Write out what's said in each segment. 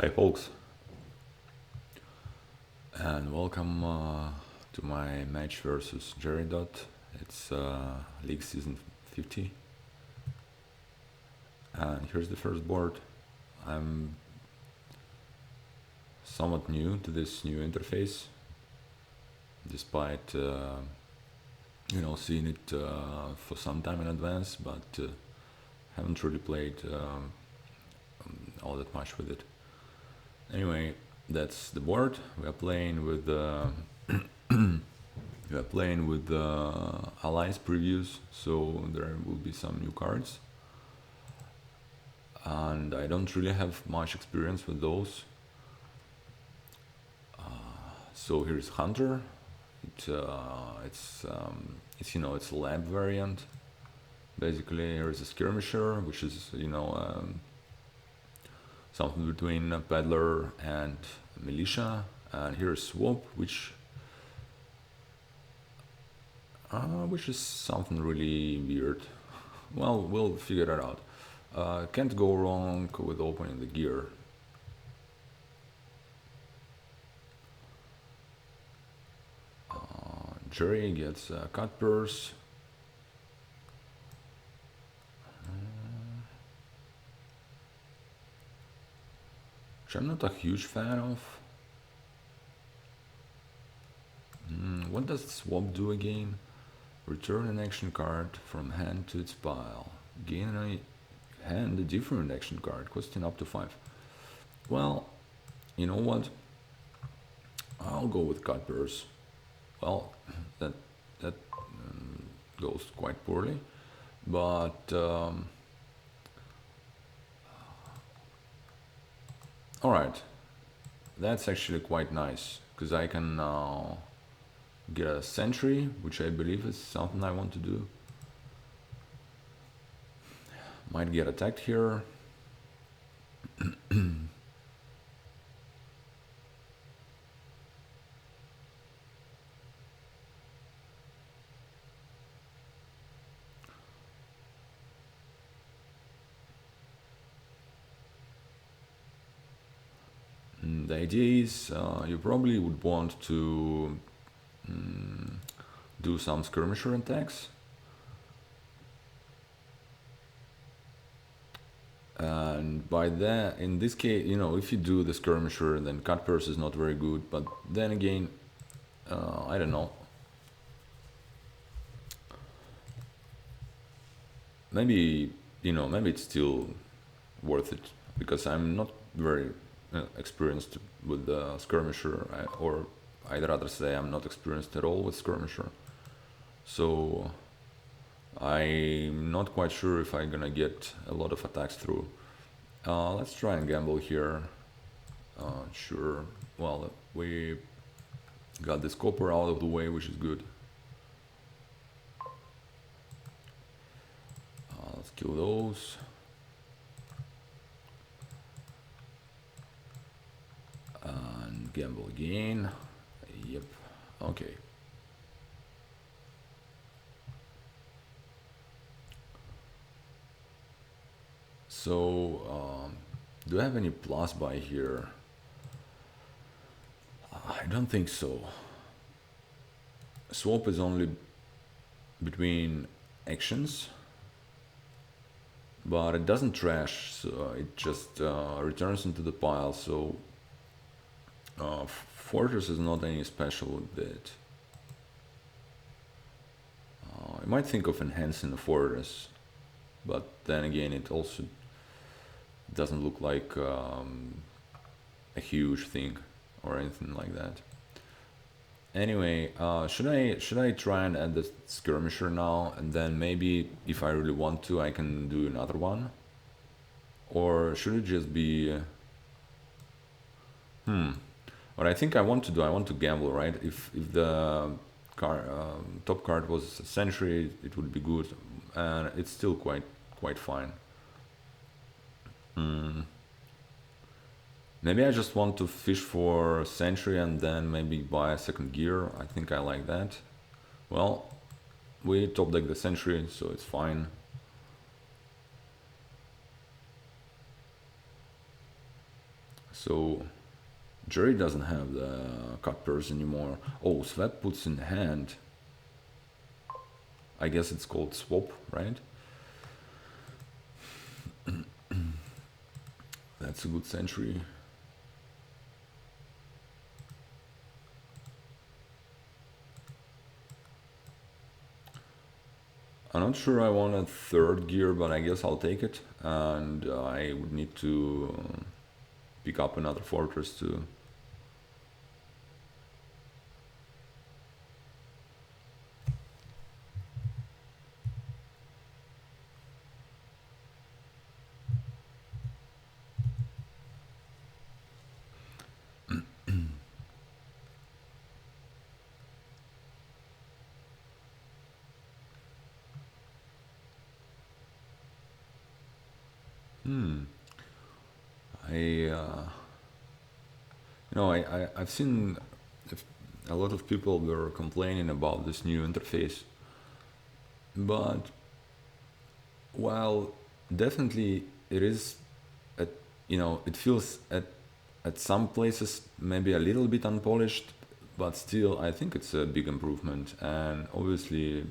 Hi folks, and welcome to my match versus Jerrydot. It's League Season 50, and here's the first board. I'm somewhat new to this new interface, despite seeing it for some time in advance, but haven't really played all that much with it. Anyway, that's the board. We are playing with alliance previews, so there will be some new cards, and I don't really have much experience with those. So here's Hunter. It's a lab variant. Basically, here's a Skirmisher, which is something between a peddler and militia, and here's Swap, which is something really weird. Well, we'll figure that out. Can't go wrong with opening the gear. Jerry gets a cut purse. Which I'm not a huge fan of. What does Swap do again? Return an action card from hand to its pile. Gain a different action card, costing up to 5. Well, you know what? I'll go with cut purse. Well, that goes quite poorly, but alright, that's actually quite nice, because I can now get a sentry, which I believe is something I want to do. Might get attacked here. The idea is you probably would want to do some skirmisher attacks. And by that, in this case, if you do the skirmisher, then cut purse is not very good. But then again, I don't know. Maybe it's still worth it, because I'm not very experienced with the skirmisher, or I'd rather say I'm not experienced at all with skirmisher. So I'm not quite sure if I'm gonna get a lot of attacks through. Let's try and gamble here. Sure. Well, we got this copper out of the way, which is good. Let's kill those. And gamble again. Yep. Okay. So, do I have any plus buy here? I don't think so. Swap is only between actions, but it doesn't trash, so it just returns into the pile. So Fortress is not any special with it. I might think of enhancing the Fortress, but then again, it also doesn't look like a huge thing or anything like that. Anyway, should I try and add the skirmisher now, and then maybe if I really want to, I can do another one, or should it just be? What I think I want to do, I want to gamble, right? If the top card was a Sentry, it would be good, and it's still quite fine. Maybe I just want to fish for Sentry and then maybe buy a second gear. I think I like that. Well, we top deck the Sentry, so it's fine. So Jerry doesn't have the cut purse anymore. Oh, swap puts in hand. I guess it's called swap, right? That's a good century. I'm not sure I want a third gear, but I guess I'll take it. And I would need to pick up another fortress too. Hmm. I, I've seen a lot of people were complaining about this new interface, but while definitely it is, at, it feels at some places maybe a little bit unpolished, but still I think it's a big improvement. And obviously,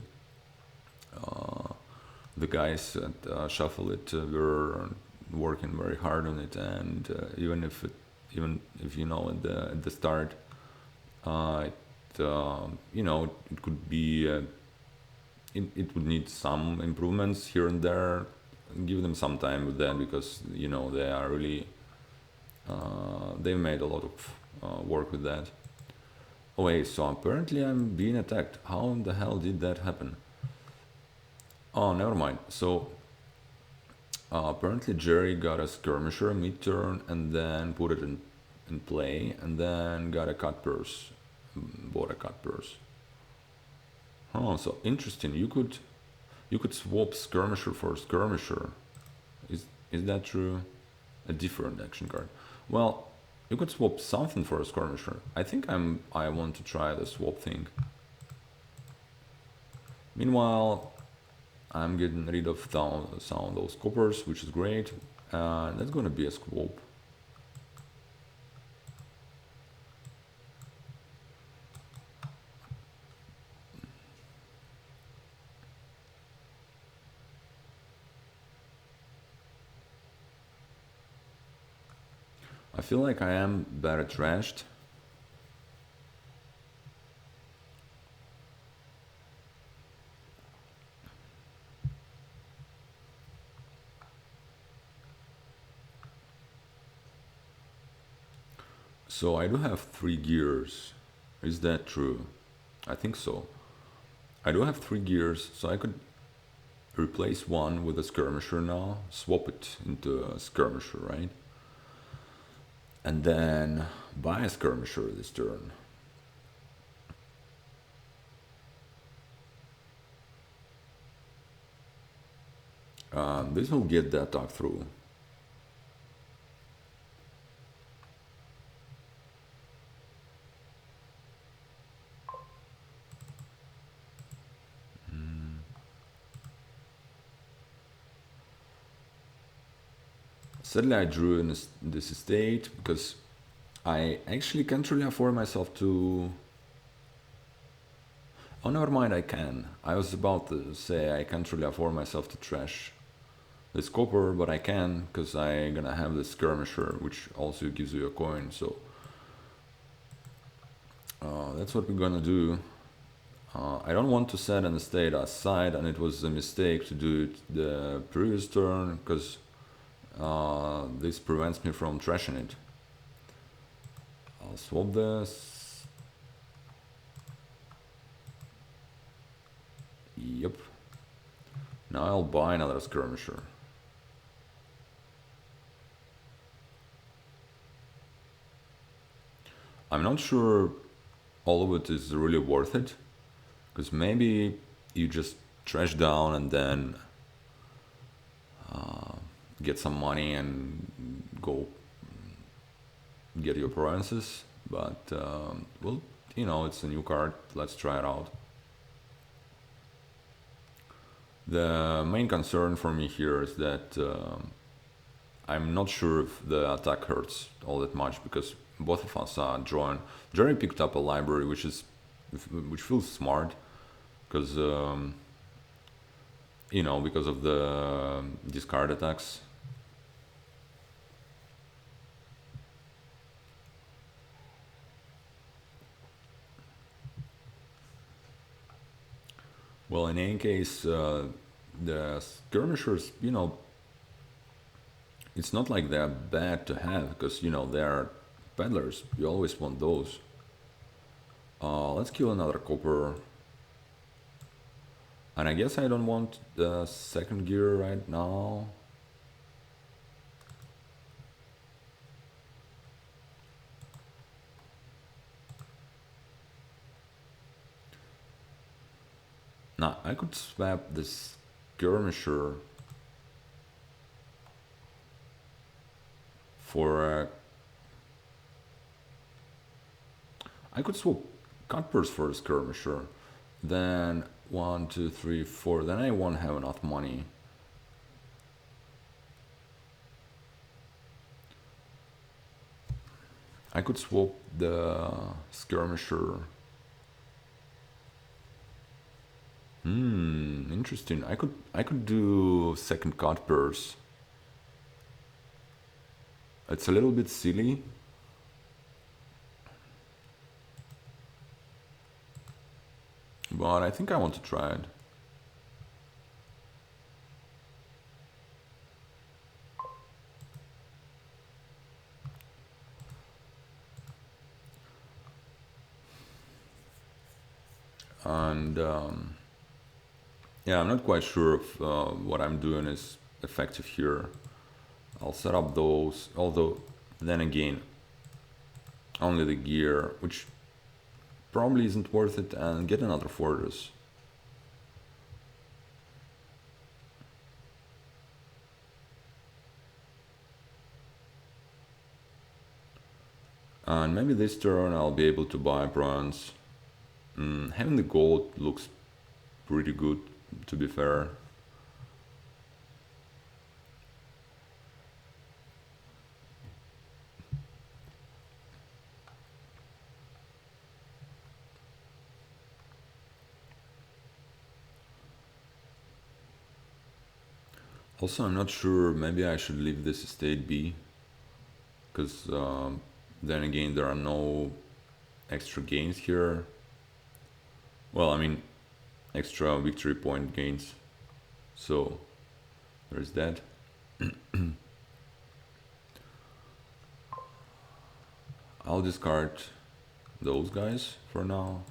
the guys at Shuffle It were working very hard on it, and even if at the start, it could be it would need some improvements here and there. Give them some time with that, because they are really they've made a lot of work with that. Oh wait, so apparently I'm being attacked. How in the hell did that happen? Oh, never mind. So apparently Jerry got a skirmisher mid-turn and then put it in play, and then got a cut purse, bought a cut purse. Oh, so interesting. You could swap skirmisher for skirmisher. Is that true? A different action card. Well, you could swap something for a skirmisher. I think I want to try the swap thing. Meanwhile, I'm getting rid of some of those coppers, which is great. That's gonna be a swap. I feel like I am better trashed. So I do have 3 gears. Is that true? I think so. I do have 3 gears, so I could replace one with a skirmisher now, swap it into a skirmisher, right? And then buy a skirmisher this turn. This will get the attack through. Sadly, I drew in this estate because I actually can't really afford myself to. Oh, never mind, I can. I was about to say I can't really afford myself to trash this copper, but I can, because I'm gonna have the skirmisher, which also gives you a coin, so that's what we're gonna do. I don't want to set an estate aside, and it was a mistake to do it the previous turn, because this prevents me from trashing it. I'll swap this. Yep. Now I'll buy another skirmisher. I'm not sure all of it is really worth it, because maybe you just trash down and then get some money and go get your provinces, but well, it's a new card, let's try it out. The main concern for me here is that I'm not sure if the attack hurts all that much because both of us are drawing. Jerry picked up a library, which feels smart because you know, because of the discard attacks. Well, in any case, the skirmishers, you know, it's not like they're bad to have because you know they're peddlers. You always want those. Let's kill another copper. And I guess I don't want the second gear right now. Now, I could swap this skirmisher for I could swap cutpurse for a skirmisher. Then 1, 2, 3, 4. Then I won't have enough money. I could swap the skirmisher. Interesting. I could do second cutpurse. It's a little bit silly. But I think I want to try it. And yeah, I'm not quite sure if what I'm doing is effective here. I'll set up those, although then again, only the gear, which probably isn't worth it, and get another fortress. And maybe this turn I'll be able to buy bronze. Having the gold looks pretty good, to be fair. Also, I'm not sure, maybe I should leave this estate be, because then again there are no extra gains here. Well, I mean, extra victory point gains. So, there's that. I'll discard those guys for now.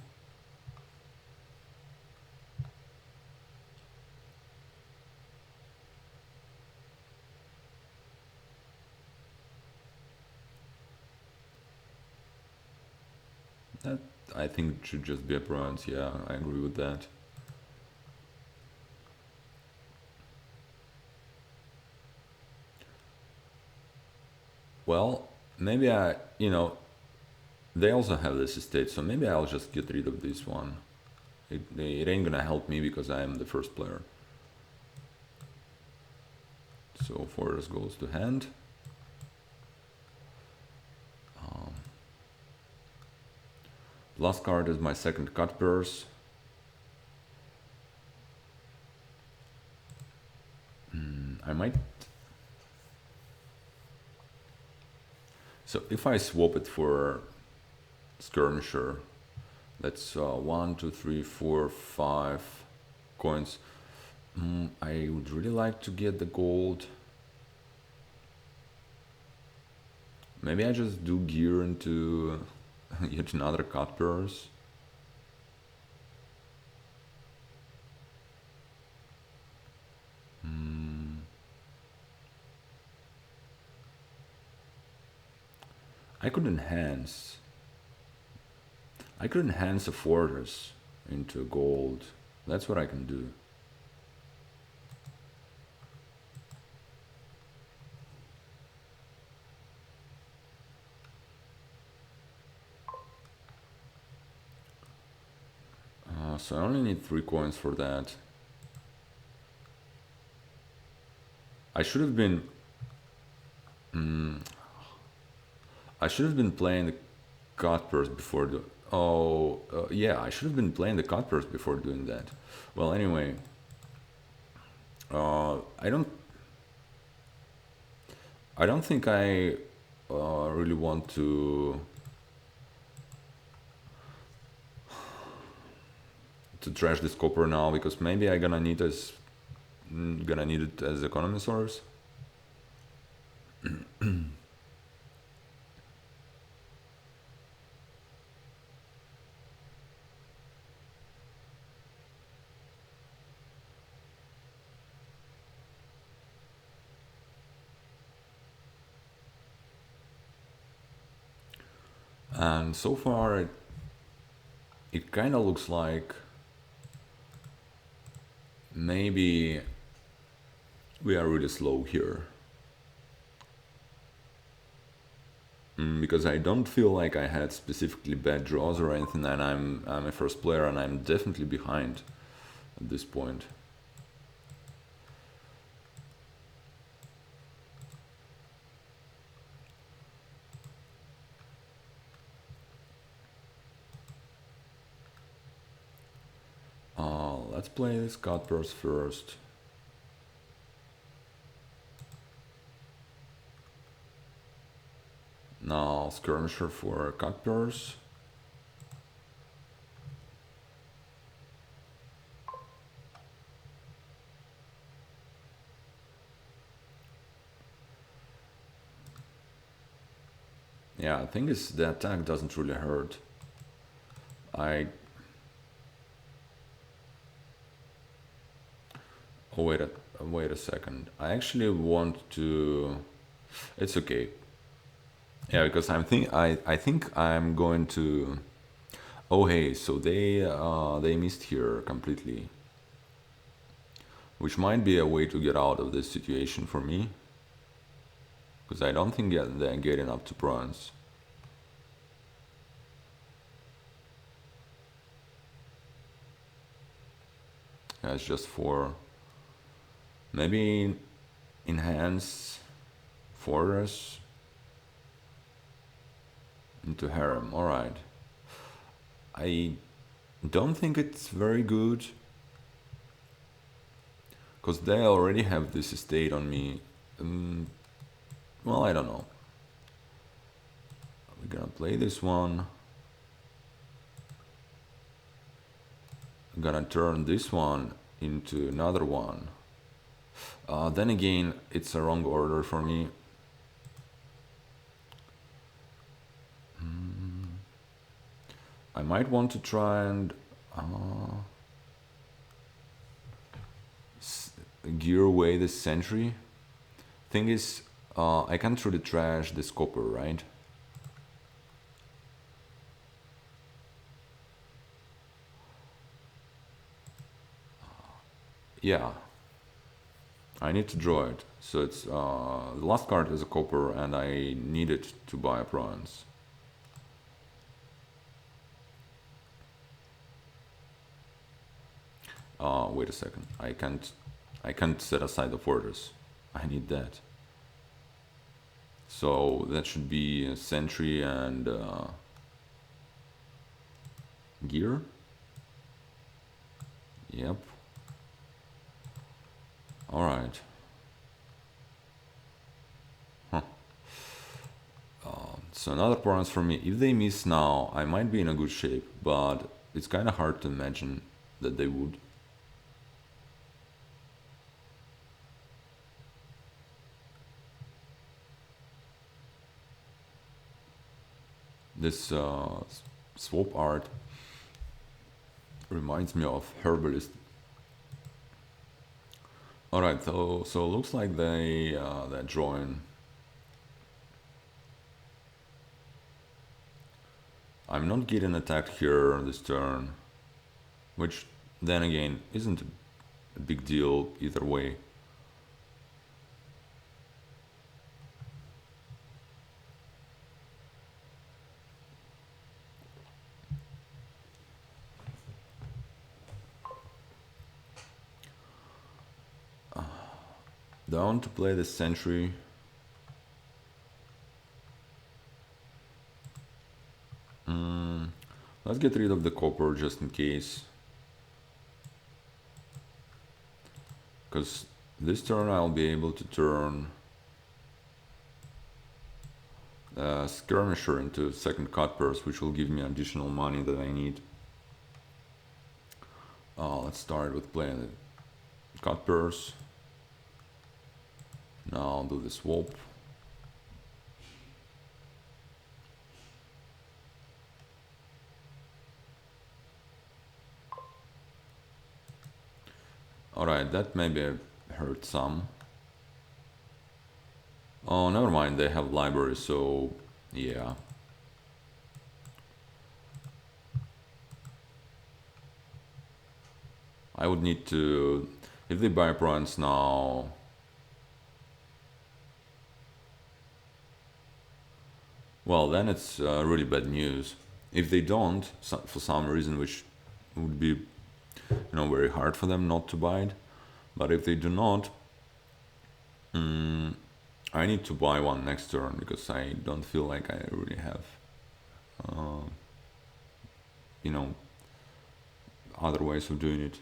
That, I think, should just be a bronze. Yeah, I agree with that. Well, maybe you know, they also have this estate, so maybe I'll just get rid of this one. It ain't gonna help me because I am the first player. So forest goes to hand. Last card is my second cutpurse. I might. So if I swap it for skirmisher, that's 1, 2, 3, 4, 5 coins. I would really like to get the gold. Maybe I just do gear into yet another cutpurse. I could enhance. I could enhance a fortress into gold. That's what I can do. So I only need 3 coins for that. I should have been I should have been playing the cutpurse before the. Oh, yeah, I should have been playing the cutpurse before doing that. Well, anyway, I don't. I don't think I really want to trash this copper now because maybe I gonna need it as economy source. And so far, it kind of looks like maybe we are really slow here. Because I don't feel like I had specifically bad draws or anything, and I'm a first player, and I'm definitely behind at this point. Let's play this cutpurse first. Now Skirmisher for cutpurse. Yeah, I think the attack doesn't really hurt. I... Oh, wait a second. I actually want to... It's okay. Yeah, because I think I'm going to... Oh hey, so they missed here completely. Which might be a way to get out of this situation for me. Because I don't think they're getting up to bronze. Yeah, it's just for... Maybe enhance fortress into harem. Alright. I don't think it's very good. Because they already have this estate on me. Well, I don't know. We're gonna play this one. I'm gonna turn this one into another one. Then again, it's a wrong order for me. I might want to try and gear away this sentry. Thing is, I can't really trash this copper, right? Yeah. I need to draw it. So it's the last card is a copper and I need it to buy a bronze. Wait a second. I can't set aside the fortress. I need that. So that should be a sentry and gear. Yep. Alright. Huh. So another bronze for me. If they miss now, I might be in a good shape, but it's kind of hard to imagine that they would. This swap art reminds me of Herbalist. Alright, so looks like they're drawing. I'm not getting attacked here this turn, which then again isn't a big deal either way. Down to play the sentry. Let's get rid of the copper just in case. Because this turn I'll be able to turn Skirmisher into second cut purse, which will give me additional money that I need. Let's start with playing the cut purse. Now I'll do the swap. Alright, that maybe hurt some. Oh, never mind, they have library, so yeah. I would need to, if they buy prawns now, well, then it's really bad news. If they don't, for some reason, which would be, very hard for them not to buy it, but if they do not, I need to buy one next turn because I don't feel like I really have, other ways of doing it.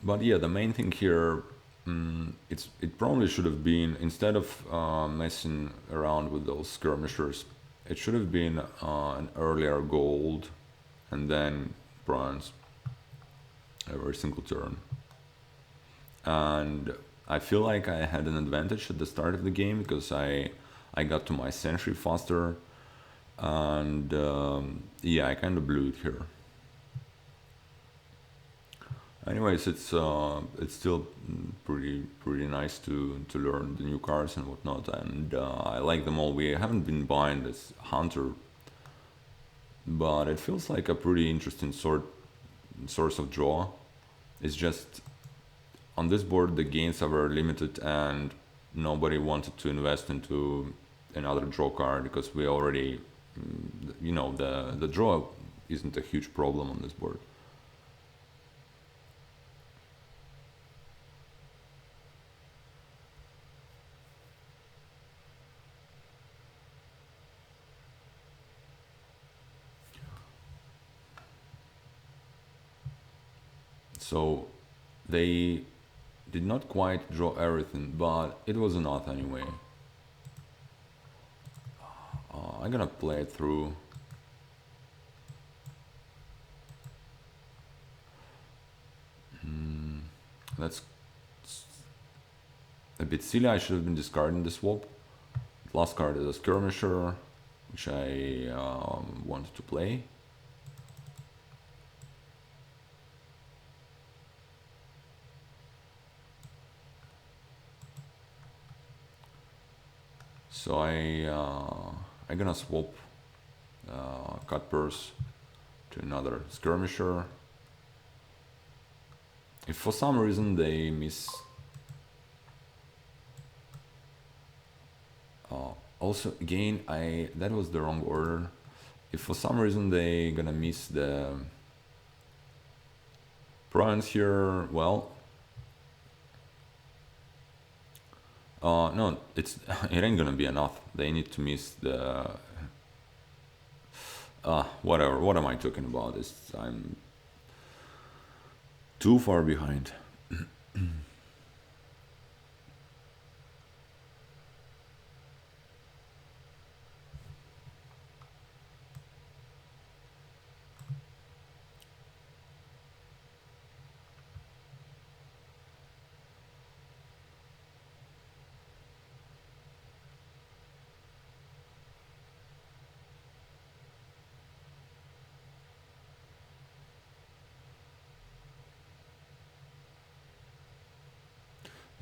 But yeah, the main thing here, it probably should have been, instead of messing around with those skirmishers, it should have been an earlier gold and then bronze every single turn. And I feel like I had an advantage at the start of the game because I got to my century faster, and yeah, I kind of blew it here. Anyways, it's still pretty nice to learn the new cards and whatnot, and I like them all. We haven't been buying this hunter, but it feels like a pretty interesting source of draw. It's just on this board the gains are very limited, and nobody wanted to invest into another draw card because we already, the draw isn't a huge problem on this board. So they did not quite draw everything, but it was enough anyway. I'm gonna play it through. That's a bit silly. I should have been discarding the swap. Last card is a Skirmisher, which I wanted to play. So I'm gonna swap cut purse to another Skirmisher. If for some reason they miss, also again that was the wrong order. If for some reason they gonna miss the prawns here, well, no, it ain't gonna be enough. They need to miss the whatever. What am I talking about? I'm too far behind.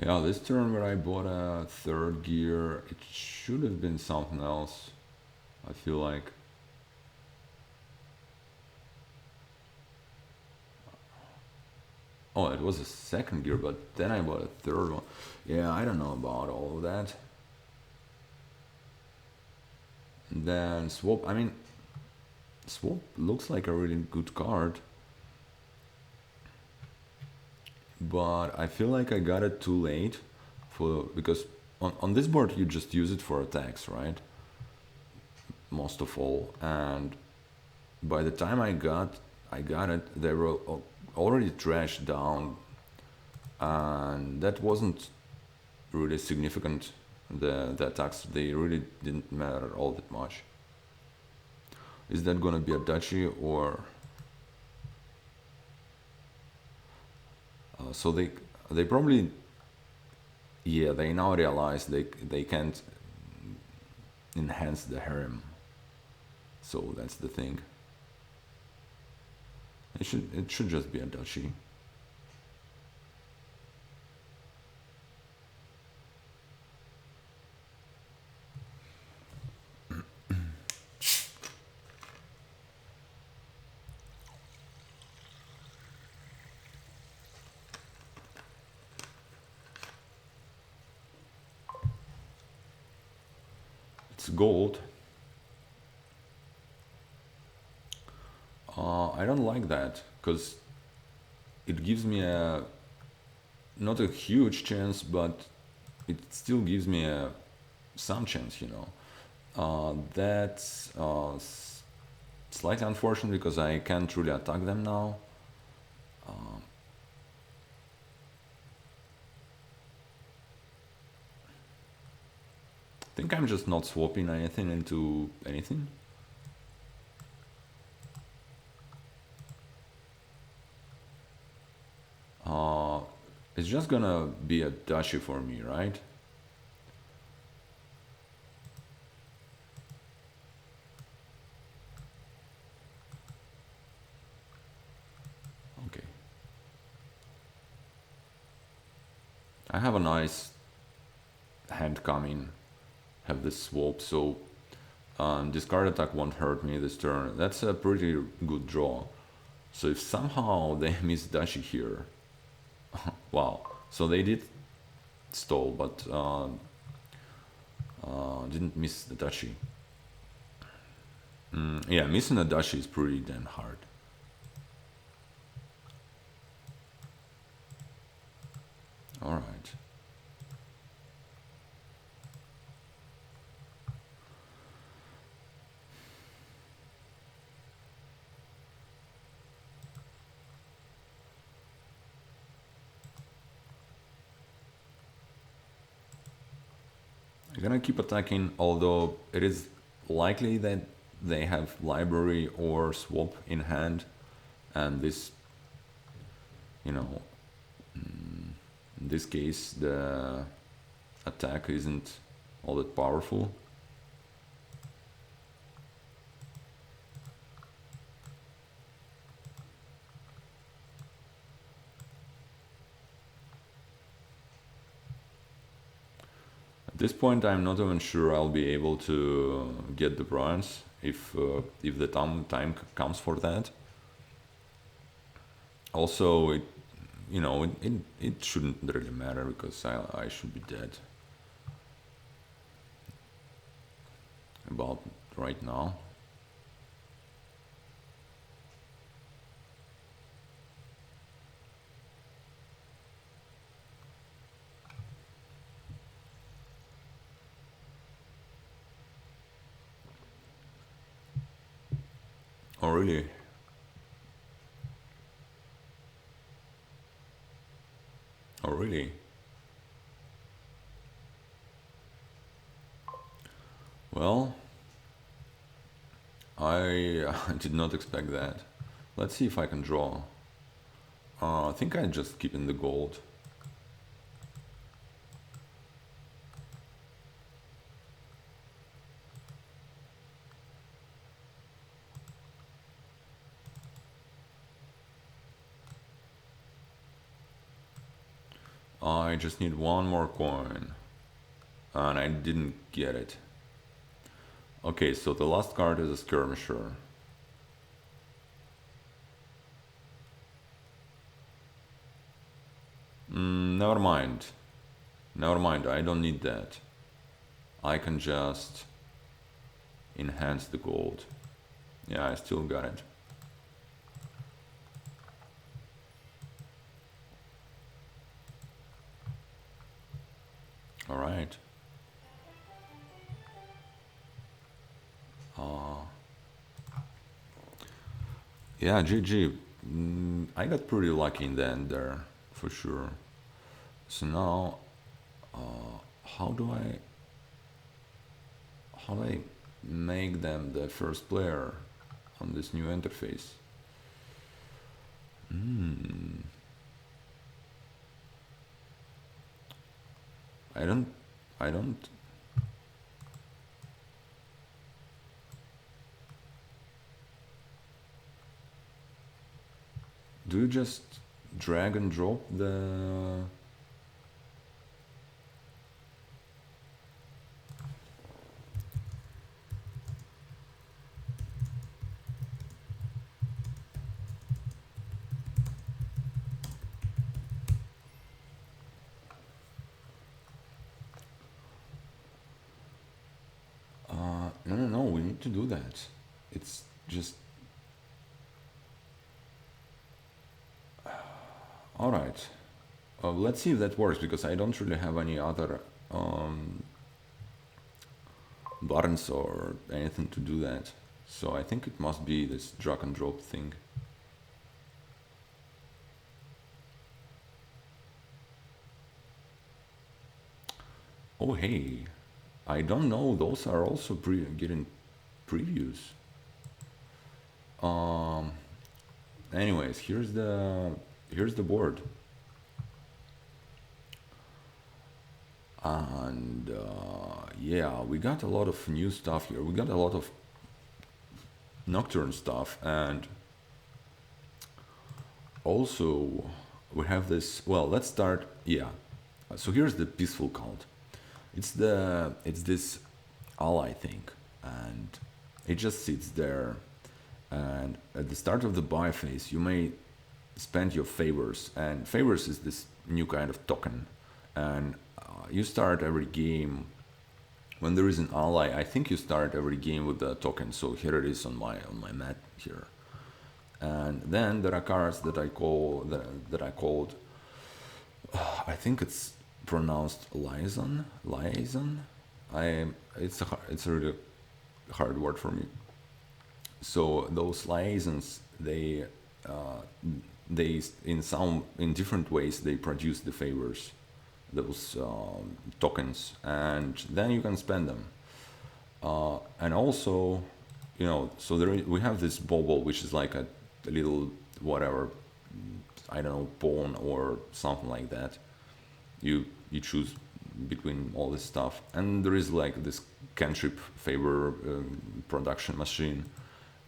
Yeah, this turn where I bought a third gear, it should have been something else, I feel like. Oh, it was a second gear, but then I bought a third one. Yeah, I don't know about all of that. And then swap, I mean, swap looks like a really good card. but I feel like I got it too late because on this board you just use it for attacks, right? Most of all, and by the time I got it, they were already trashed down, and that wasn't really significant. The attacks, they really didn't matter all that much. Is that gonna be a duchy or so they probably, yeah, they now realize they can't enhance the harem, so that's the thing. It should just be a duchy. It's gold. I don't like that because it gives me a not a huge chance, but it still gives me a some chance, you know. That's slightly unfortunate because I can't really attack them now. I think I'm just not swapping anything into anything. It's just gonna be a duchy for me, right? Okay. I have a nice hand coming, have this swap, so discard attack won't hurt me this turn. That's a pretty good draw. So if somehow they miss duchy here, wow. So they did stall, but didn't miss the duchy. Yeah, missing a duchy is pretty damn hard. All right. I'm gonna keep attacking, although it is likely that they have library or swap in hand, and this, you know, in this case, the attack isn't all that powerful. At this point, I'm not even sure I'll be able to get the bronze if the time comes for that. Also, it shouldn't really matter because I should be dead about right now. Oh really? Oh really? Well, I did not expect that. Let's see if I can draw. I think I just keep in the gold. I just need one more coin. And I didn't get it. Okay, so the last card is a Skirmisher. Never mind. Never mind, I don't need that. I can just enhance the gold. Yeah, I still got it. Yeah, GG. I got pretty lucky in the end there, for sure. So now, how do I how do I make them the first player on this new interface? Hmm. I don't. I don't. Do you just drag and drop the? No, no, no. We need to do that. It's just all right. Let's see if that works because I don't really have any other buttons or anything to do that. So I think it must be this drag and drop thing. Oh hey, I don't know. Those are also getting previews. Um. Anyways, here's the board, and yeah, we got a lot of new stuff here. We got a lot of nocturne stuff, and also we have this. Well, let's start. Yeah. So here's the peaceful cult. It's this ally thing, and it just sits there. And at the start of the buy phase, you may spend your favors, and favors is this new kind of token, and you start every game when there is an ally. I think you start every game with the token. So here it is on my mat here, and then there are cards that I called. I think it's pronounced liaison. I it's a really hard word for me. So those liaisons, uh, they in different ways they produce the favors, those tokens, and then you can spend them. And also, so we have this bauble, which is like a little whatever, I don't know, pawn or something like that. You choose between all this stuff, and there is like this cantrip favor production machine,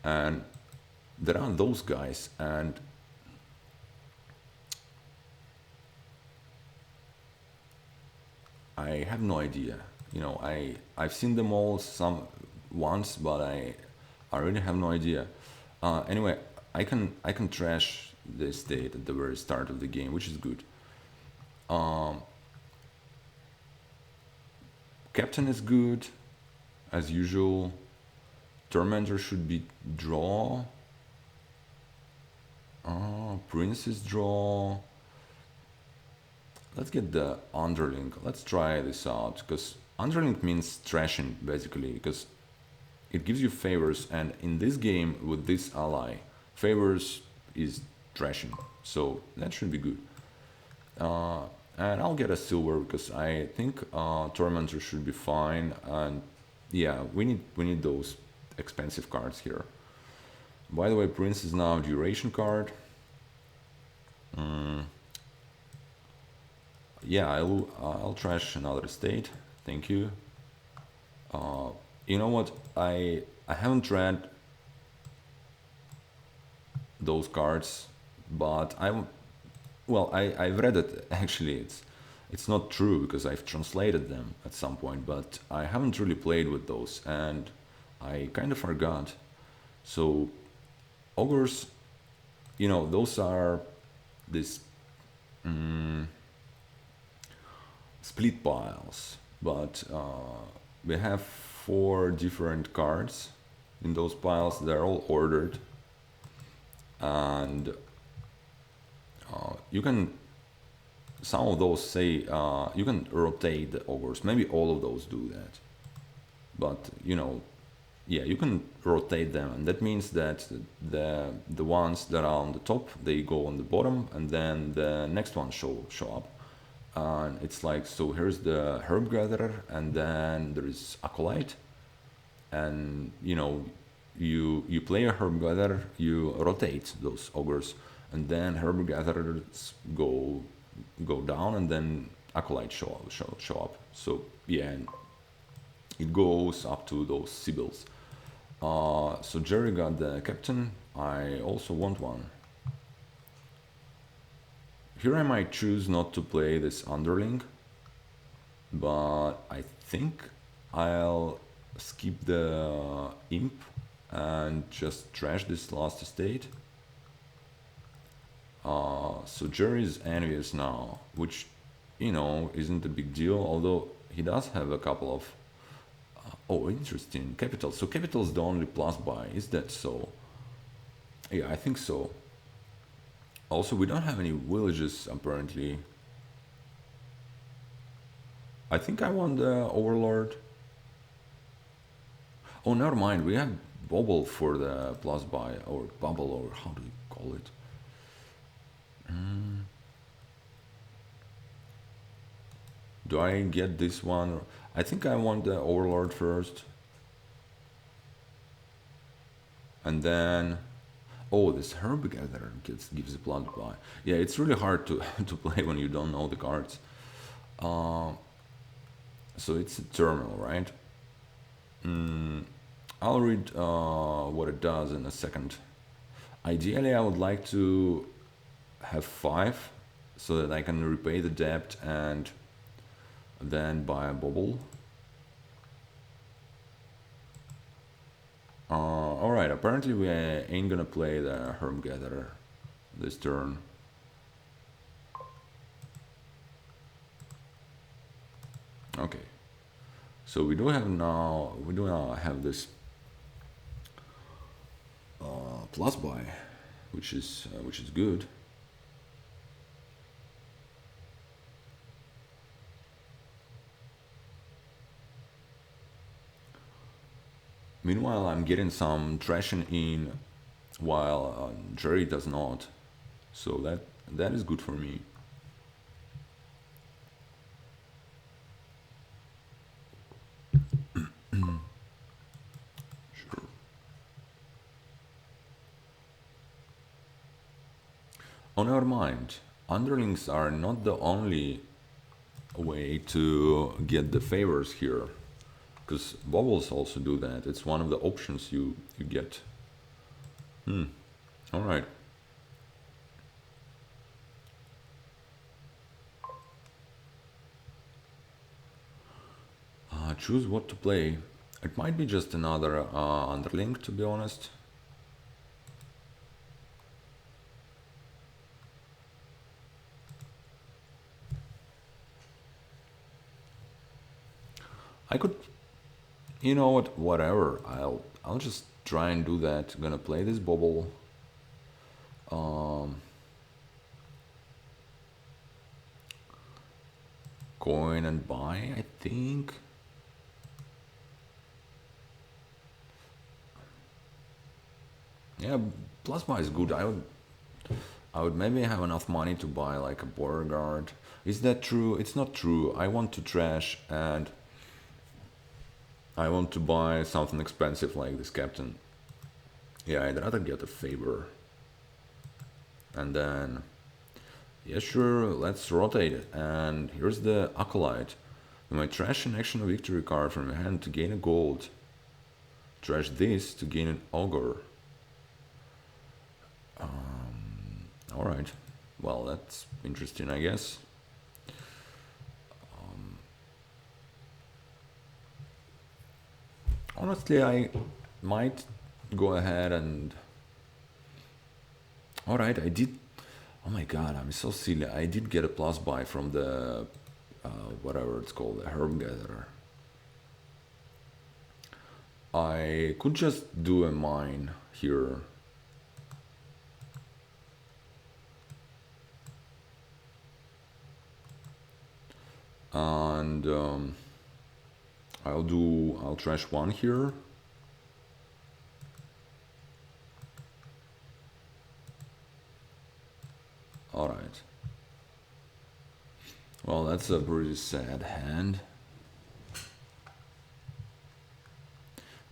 and there are those guys, and I have no idea. I've seen them all once, but I really have no idea. Anyway, I can trash the state at the very start of the game, which is good. Um, Captain is good, as usual. Tormentor should be draw. Prince is draw. Let's get the underling. Let's try this out, because underling means trashing basically, because it gives you favors, and in this game with this ally, favors is trashing, so that should be good. Uh, and I'll get a silver because I think Tormentor should be fine, and yeah, we need those expensive cards here. By the way, Prince is now duration card. Mm, yeah, I'll trash another state. Thank you. Uh, you know what? I haven't read those cards, but I've read it. Actually, it's not true because I've translated them at some point, but I haven't really played with those, and I kind of forgot. So ogres, those are this mm, split piles, but we have four different cards in those piles. They're all ordered, and you can some of those say you can rotate the ogres. Maybe all of those do that, but yeah, you can rotate them, and that means that the ones that are on the top, they go on the bottom, and then the next ones show up. And it's like, so here's the herb gatherer, and then there is acolyte, and you play a herb gatherer, you rotate those ogres, and then herb gatherers go down, and then acolyte show up. So yeah, and it goes up to those sibyls. So Jerry got the captain. I also want one. Here I might choose not to play this underling, but I think I'll skip the imp and just trash this last estate. So Jerry's envious now, which isn't a big deal, although he does have a couple of oh, interesting. Capital. So capital is the only plus buy. Is that so? Yeah, I think so. Also, we don't have any villages, apparently. I think I want the Overlord. Oh, never mind. We have Bobble for the plus buy, or Bubble, or how do you call it? Do I get this one? I think I want the Overlord first. And then... Oh, this Herb Gatherer gives a blood buy. Yeah, it's really hard to, to play when you don't know the cards. So it's a terminal, right? I'll read what it does in a second. Ideally, I would like to have 5 so that I can repay the debt and then buy a bubble. Alright, apparently we ain't gonna play the Herb Gatherer this turn. Okay, so we do now have this plus buy, which is good. Meanwhile, I'm getting some trashing in, while Jerry does not. So that is good for me. Sure. Oh, never mind. Underlings are not the only way to get the favors here, because bubbles also do that. It's one of the options you get. All right. Choose what to play. It might be just another underling, to be honest. I could, you know what? Whatever. I'll just try and do that. Gonna play this bubble. Coin and buy, I think. Yeah, plus buy is good. I would maybe have enough money to buy like a border guard. Is that true? It's not true. I want to trash, and I want to buy something expensive like this captain. Yeah, I'd rather get a favor. And then, yeah, sure, let's rotate it. And here's the acolyte. You might trash an action victory card from your hand to gain a gold. Trash this to gain an ogre. Alright, well, that's interesting, I guess. Honestly, I might go ahead and... Alright, I did... Oh my god, I'm so silly. I did get a plus buy from the... whatever it's called, the Herb Gatherer. I could just do a mine here. And I'll trash 1 here. Alright. Well, that's a pretty sad hand.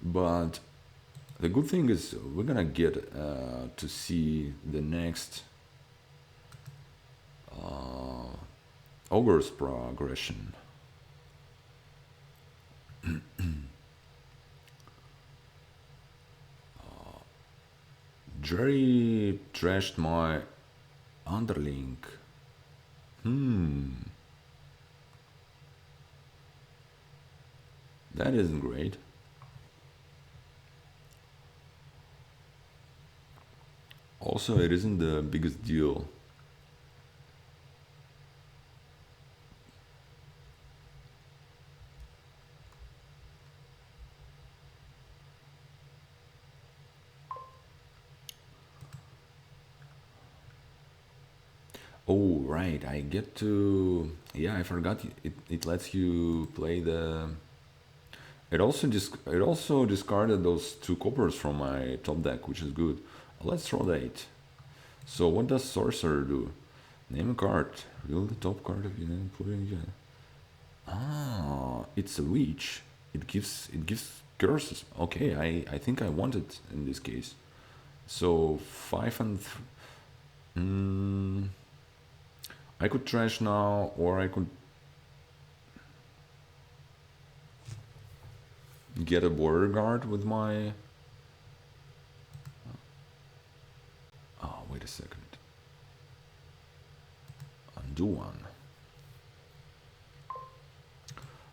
But the good thing is we're gonna get to see the next Ogre's progression. Jerry trashed my underling. That isn't great. Also, it isn't the biggest deal. Oh, right, I get to... Yeah, I forgot it lets you play the... It also discarded those 2 coppers from my top deck, which is good. Let's rotate. So what does Sorcerer do? Name a card. Reveal the top card of your name, put it in. Ah, it's a witch. It gives curses. Okay, I think I want it in this case. So 5 and I could trash now, or I could get a border guard with my... Oh, wait a second. Undo one.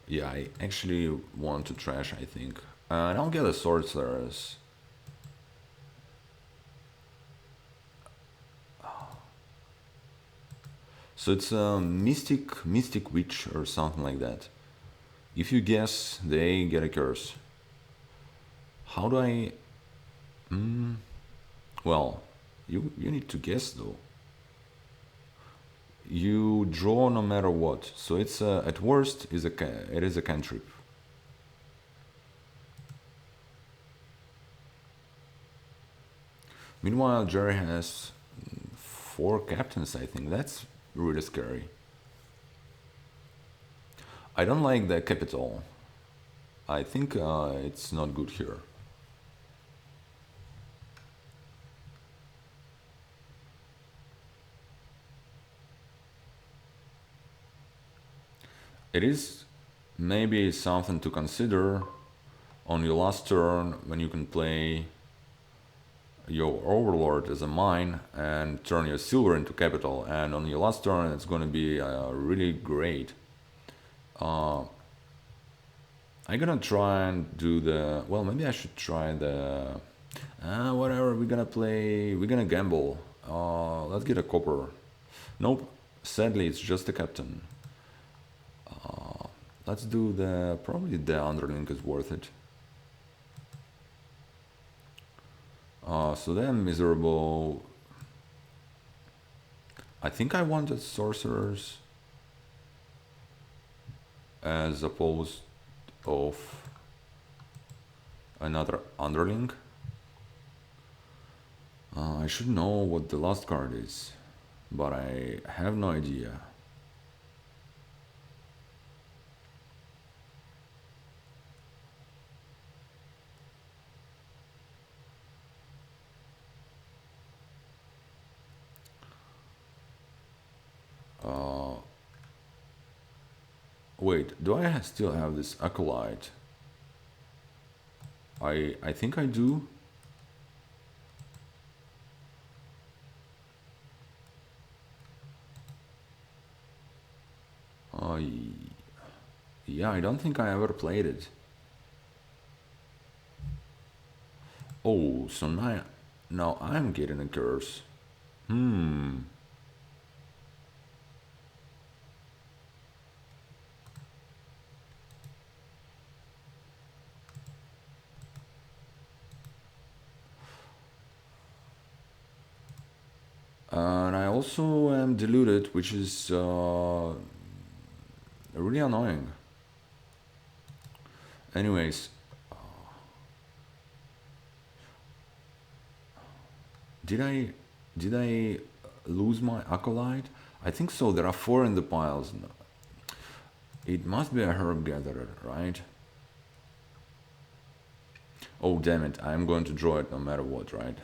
Yeah, I actually want to trash, I think. And I'll get a Sorceress. So it's a mystic witch or something like that. If you guess, they get a curse. How do I... Well, you need to guess though. You draw no matter what. So it's at worst it is a cantrip. Meanwhile, Jerry has 4 captains, I think. That's really scary. I don't like the capital. I think it's not good here. It is maybe something to consider on your last turn when you can play your Overlord as a mine and turn your silver into capital, and on your last turn it's going to be really great. I'm gonna try and do the... Well, maybe I should try the... whatever, we're gonna gamble. Let's get a copper. Nope, sadly it's just a captain. Let's do probably the underling is worth it. So then miserable... I think I wanted sorcerers as opposed of another underling. I should know what the last card is, but I have no idea. Wait, do I still have this acolyte? I think I do. Yeah, I don't think I ever played it. Oh, so now I'm getting a curse. And I also am diluted, which is really annoying. Anyways, did I lose my acolyte? I think so. There are 4 in the piles. It must be a herb gatherer, right? Oh, damn it. I'm going to draw it no matter what, right?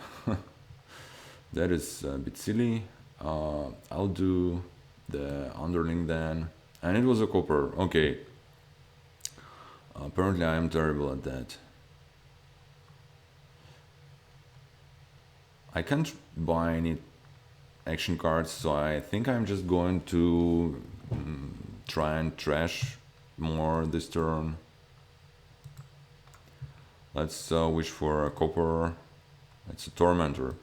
That is a bit silly. I'll do the underling then. And it was a copper. Okay. Apparently I am terrible at that. I can't buy any action cards, so I think I'm just going to try and trash more this turn. Let's wish for a copper. It's a tormentor.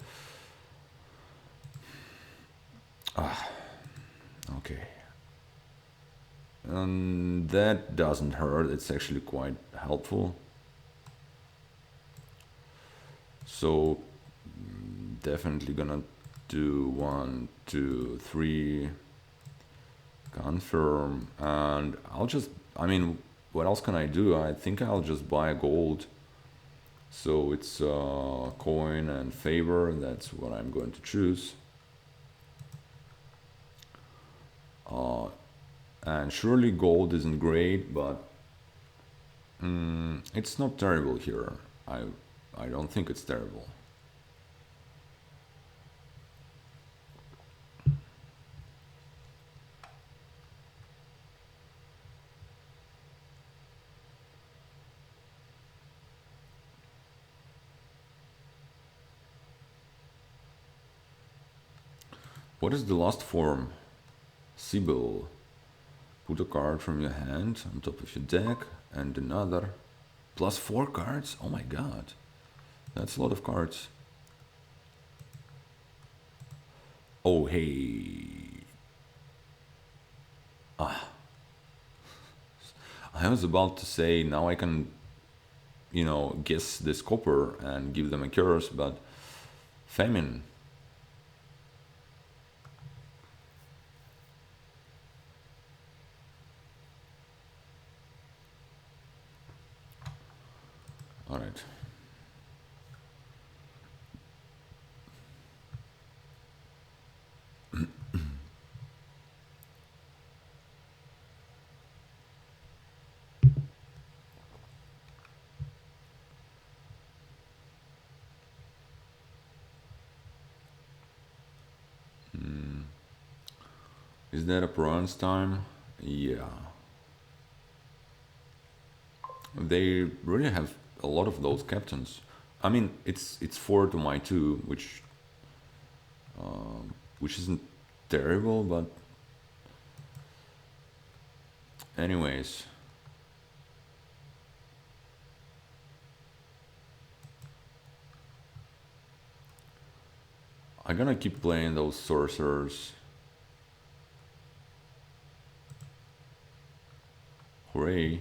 Okay. And that doesn't hurt, it's actually quite helpful. So definitely gonna do 1, 2, 3, confirm, and I'll just, I mean, what else can I do? I think I'll just buy gold. So it's coin and favor, that's what I'm going to choose. And surely gold isn't great, but it's not terrible here. I don't think it's terrible. What is the last form? Sibyl. Put a card from your hand on top of your deck and another. Plus 4 cards? Oh my god. That's a lot of cards. Oh, hey. I was about to say now I can, you know, guess this copper and give them a curse, but famine. All right. Is that a bronze time? Yeah. They really have a lot of those captains. I mean, it's 4 to my 2, which isn't terrible, but anyways. I'm gonna keep playing those sorcerers. Hooray.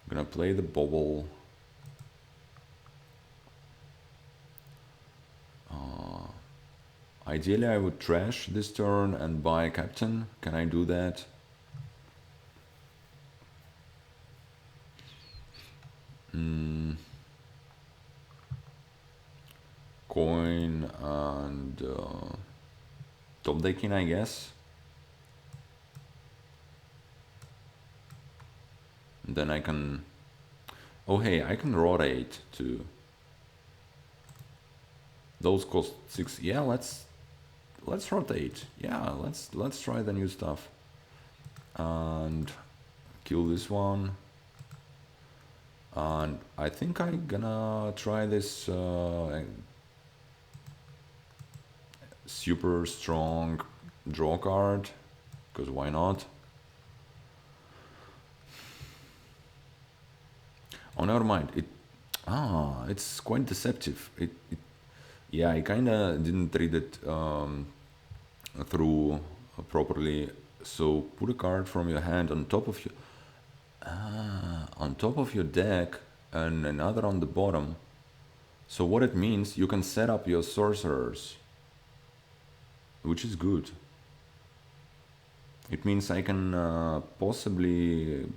I'm gonna play the bubble. Ideally I would trash this turn and buy a captain. Can I do that? Coin and top decking, I guess. And then I can... Oh hey, I can rotate too. Those cost 6. Yeah, let's rotate. Yeah, let's try the new stuff. And kill this one. And I think I'm gonna try this super strong draw card, because why not? Oh, never mind. It's quite deceptive. Yeah, I kinda didn't read it through properly. So put a card from your hand on top of your deck and another on the bottom. So what it means, you can set up your sorcerers, which is good. It means I can possibly...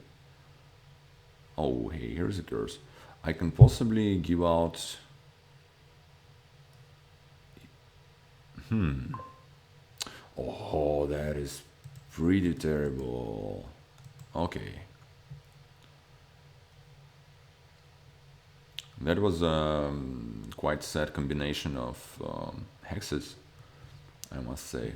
Oh, hey, here's a curse. I can possibly give out Oh, that is pretty terrible. Okay. That was quite sad combination of hexes, I must say.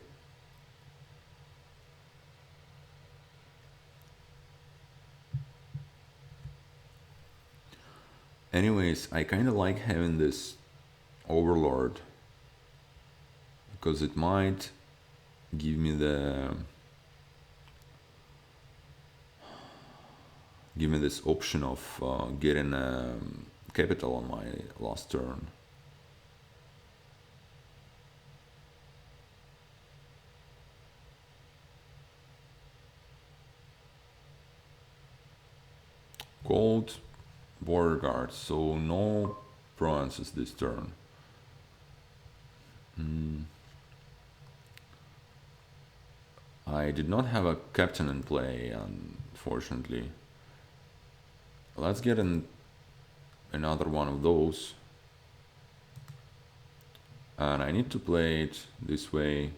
Anyways, I kind of like having this overlord because it might give me this option of getting capital on my last turn. Gold border guard, so no provinces this turn. I did not have a captain in play, unfortunately. Let's get another one of those. And I need to play it this way.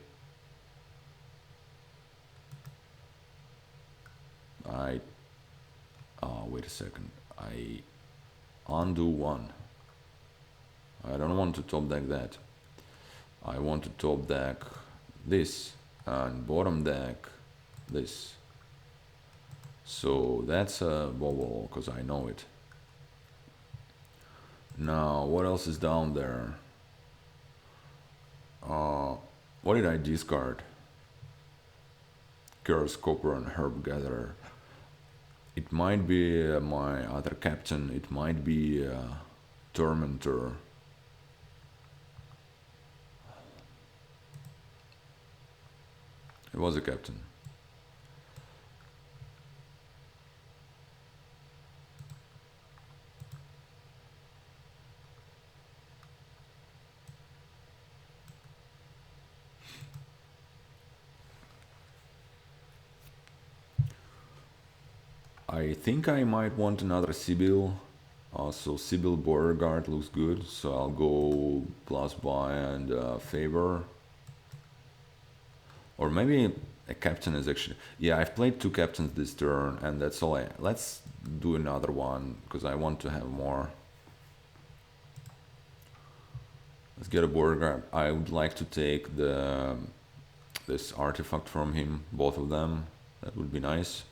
Wait a second. I undo one. I don't want to top deck that. I want to top deck this and bottom deck this. So that's a bubble because I know it. Now, what else is down there? What did I discard? Curse, Copper, and Herb Gatherer. It might be my other captain. It might be Tormentor. It was a captain. I think I might want another Sibyl. So Sibyl Border Guard looks good. So I'll go plus buy and favor. Or maybe a captain is actually... Yeah, I've played 2 captains this turn and that's all Let's do another one because I want to have more. Let's get a border guard. I would like to take this artifact from him, both of them. That would be nice.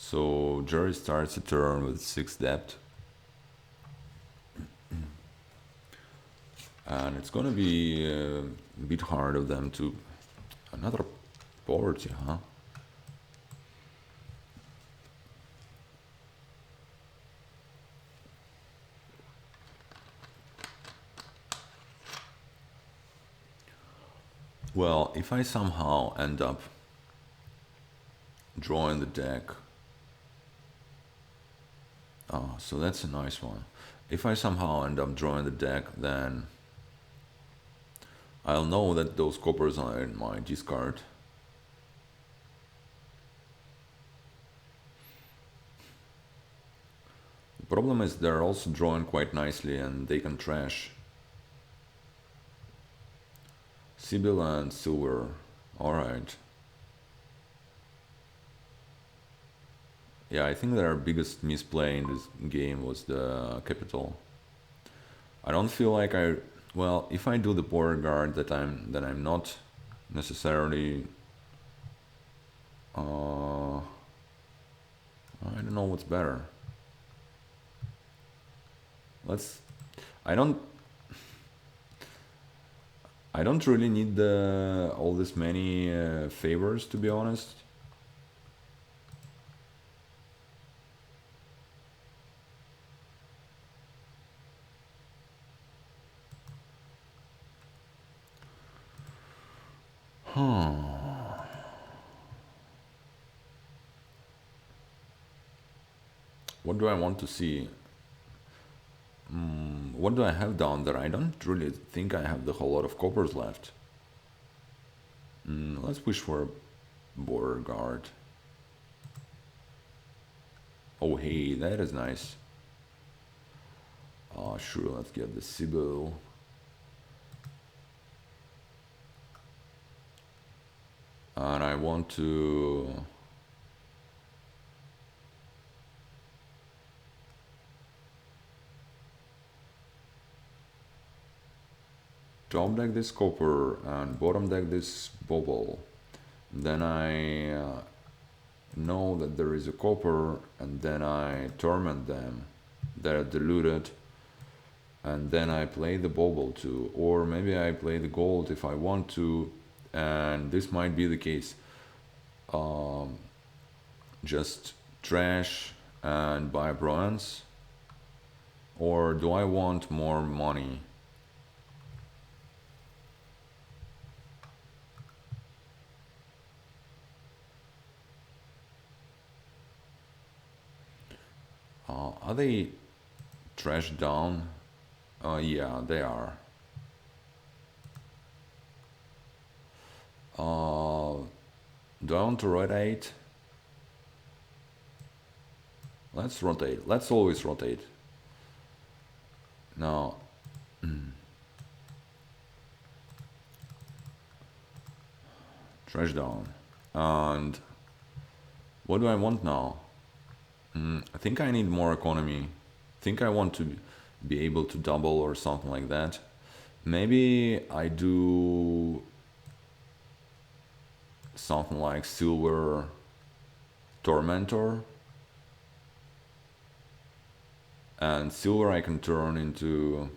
So Jerry starts a turn with 6 depth. And it's gonna be a bit hard of them to... Another poverty, huh? Well, if I somehow end up drawing the deck... Oh, so that's a nice one. If I somehow end up drawing the deck, then I'll know that those coppers are in my discard. The problem is they're also drawing quite nicely and they can trash. Sibyl and Silver, alright. Yeah, I think their biggest misplay in this game was the capital. I don't feel like well, if I do the border guard, then I'm not necessarily. I don't know what's better. I don't really need all this many favors, to be honest. What do I want to see? What do I have down there? I don't really think I have the whole lot of coppers left. Let's wish for a border guard. Oh hey, that is nice. Sure, let's get the Sibyl. and I want to top deck this copper and bottom deck this bubble. Then I know that there is a copper, and then I torment them. They're diluted, and then I play the bubble too, or maybe I play the gold if I want to, and this might be the case. Um, just trash and buy bronze, or do I want more money? Are they trash down? Yeah, they are. Do I want to rotate? Let's rotate. Let's always rotate. Now, trash down. And what do I want now? I think I need more economy. I think I want to be able to double or something like that. Maybe I do something like silver tormentor, and silver I can turn into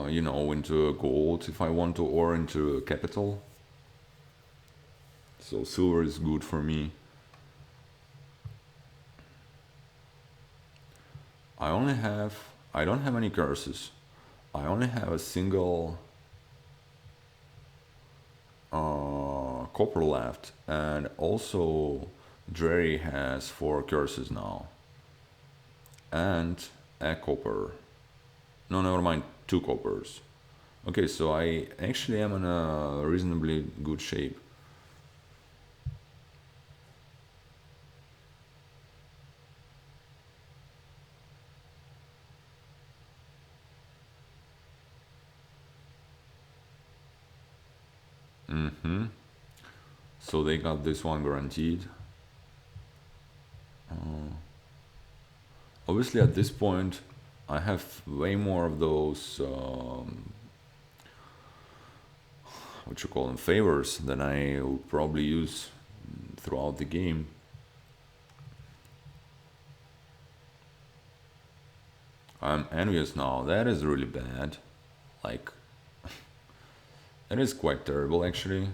you know, into a gold if I want to, or into a capital. So silver is good for me. I don't have any curses. I only have a single copper left, and also Jerry has 4 curses now. And a copper. No, never mind, 2 coppers. Okay, so I actually am in a reasonably good shape. So they got this one guaranteed. Obviously at this point I have way more of those what you call them, favors than I will probably use throughout the game. I'm envious now. That is really bad. Like, that is quite terrible actually.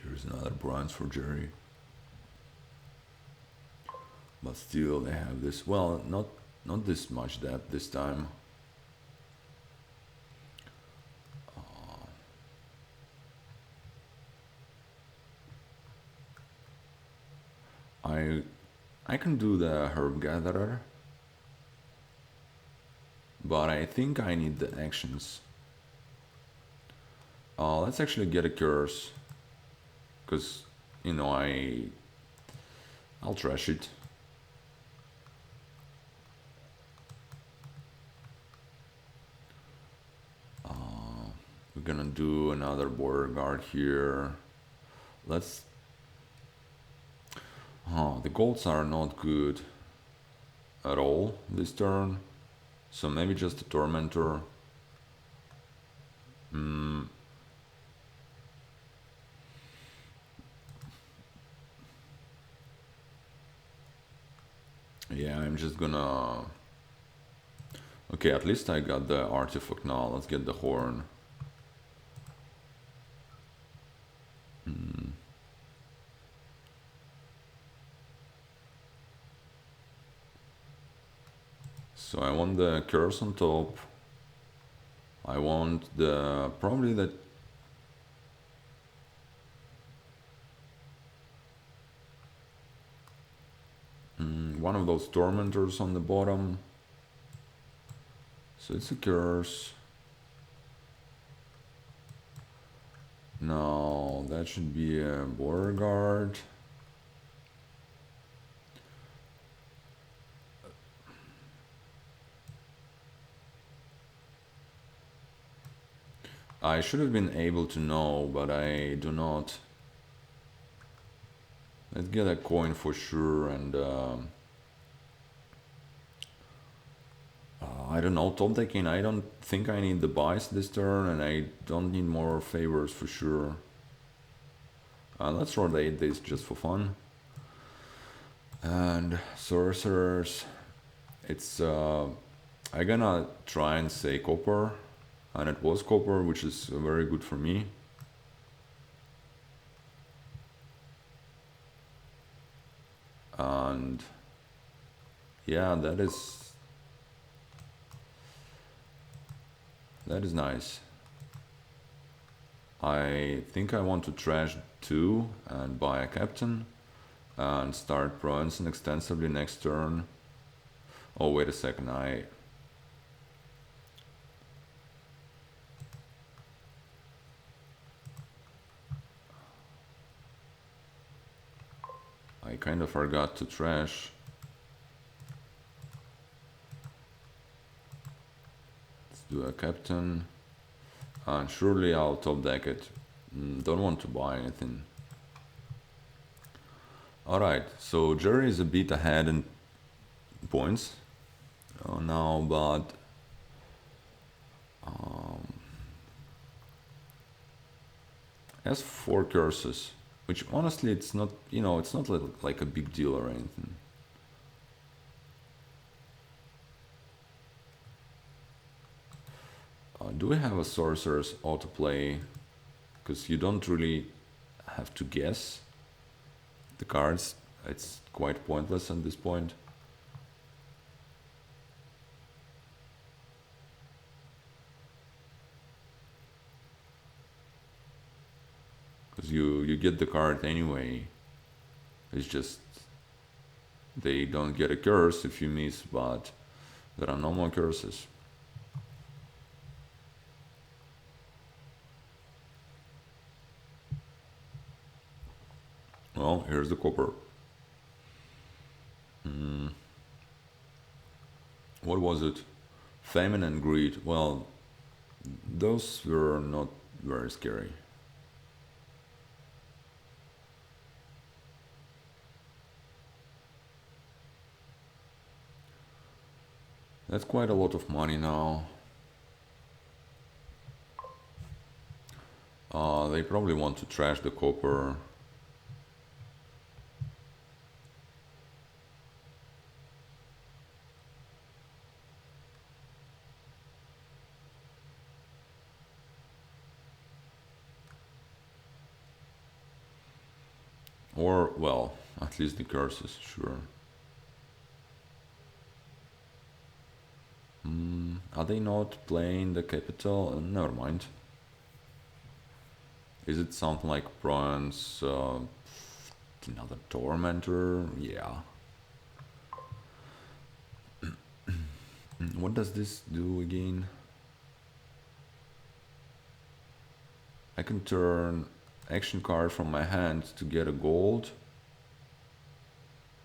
Here's another bronze for Jerry. But still they have this, well, not this much depth this time. I can do the herb gatherer, but I think I need the actions. Let's actually get a curse, because you know I'll trash it. We're gonna do another border guard here. Let's. The golds are not good at all this turn, so maybe just a tormentor. Yeah, I'm just gonna. Okay, at least I got the artifact now. Let's get the horn. So I want the curse on top. I want the probably the one of those tormentors on the bottom. So it's a curse. No, that should be a border guard. I should have been able to know, but I do not. Let's get a coin for sure, and I don't know, top decking, I don't think I need the buys this turn, and I don't need more favors for sure. Let's rotate this just for fun. And sorcerers, it's I'm gonna try and say copper, and it was copper, which is very good for me. And yeah, that is nice. I think I want to trash 2 and buy a captain and start provincing extensively next turn. Oh, wait a second, I kind of forgot to trash. Let's do a captain. And surely I'll top deck it. Don't want to buy anything. Alright, so Jerry is a bit ahead in points now, but has 4 curses, which honestly it's not, it's not like a big deal or anything. Do we have a sorcerer's autoplay? Because you don't really have to guess the cards. It's quite pointless at this point. Because you get the card anyway. It's just they don't get a curse if you miss, but there are no more curses. Well, here's the copper. What was it? Famine and greed. Well, those were not very scary. That's quite a lot of money now. They probably want to trash the copper. Or, well, at least the curses, sure. Are they not playing the capital? Never mind. Is it something like bronze? Another tormentor? Yeah. What does this do again? I can turn action card from my hand to get a gold.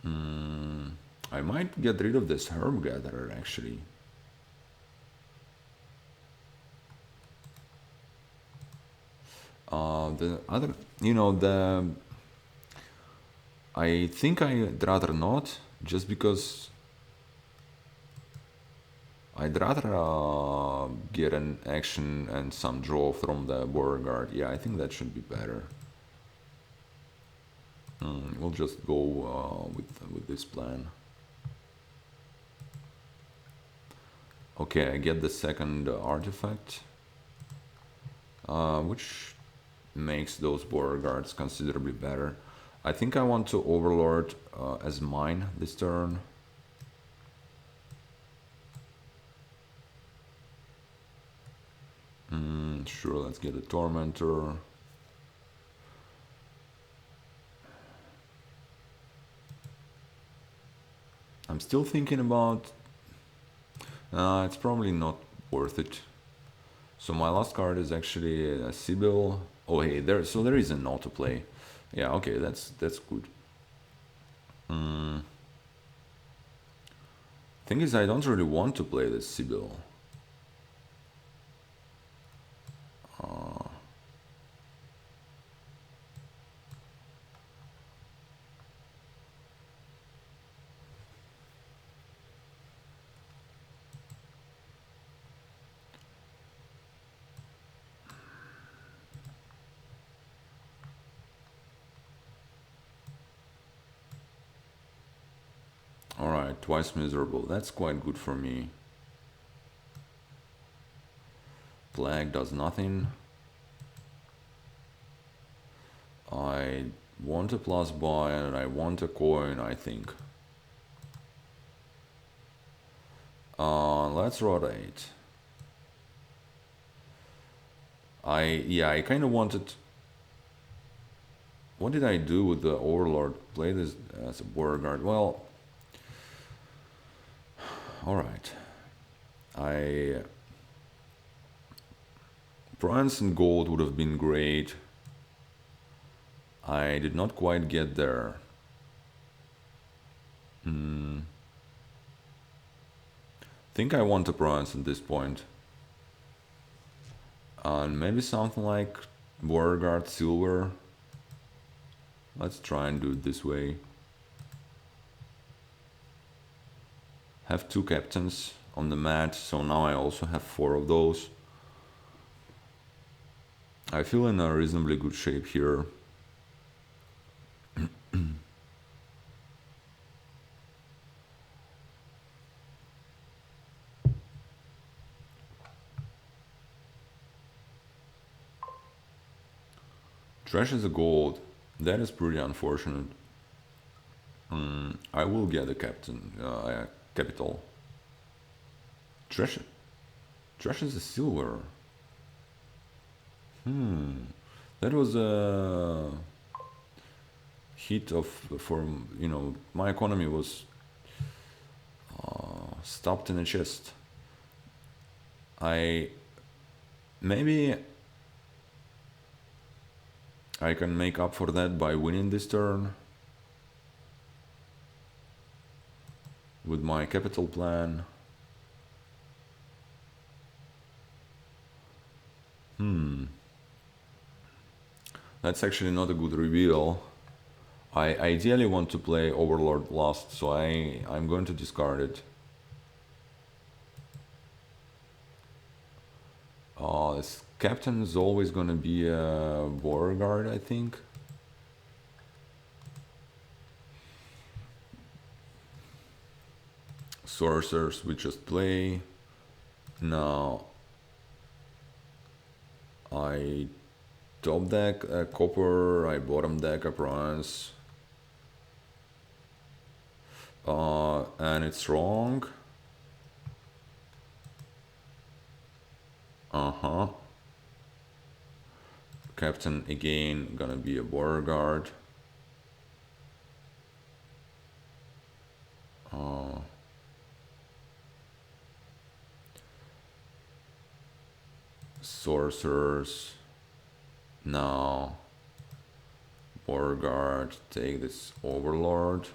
I might get rid of this herb gatherer actually. The other, I think I'd rather not, just because I'd rather get an action and some draw from the border guard. Yeah, I think that should be better. We'll just go with this plan. Okay, I get the second artifact, which makes those border guards considerably better. I think I want to Overlord as mine this turn. Sure, let's get a Tormentor. I'm still thinking about... it's probably not worth it. So my last card is actually a Sibyl. Oh hey, there is an autoplay. Yeah, okay, that's good. Thing is, I don't really want to play this Sibyl. Alright, twice miserable. That's quite good for me. Plague does nothing. I want a plus buy and I want a coin, I think. Let's rotate. I kind of wanted... What did I do with the Overlord? Play this as a border guard. Well, alright. Bronze and gold would have been great. I did not quite get there. Think I want a bronze at this point. And maybe something like border guard silver. Let's try and do it this way. Have 2 captains on the mat, so now I also have 4 of those. I feel in a reasonably good shape here. Trash is a gold. That is pretty unfortunate. I will get a capital. Trash is a silver. That was a hit my economy was stopped in a chest. Maybe I can make up for that by winning this turn with my capital plan. That's actually not a good reveal. I ideally want to play Overlord last, so I'm going to discard it. This captain is always going to be a border guard, I think. Sorcerers we just play. Now I top deck a copper, I bottom deck a bronze. And it's wrong. Captain again gonna be a border guard. Sorcerers. Now border guard, take this Overlord.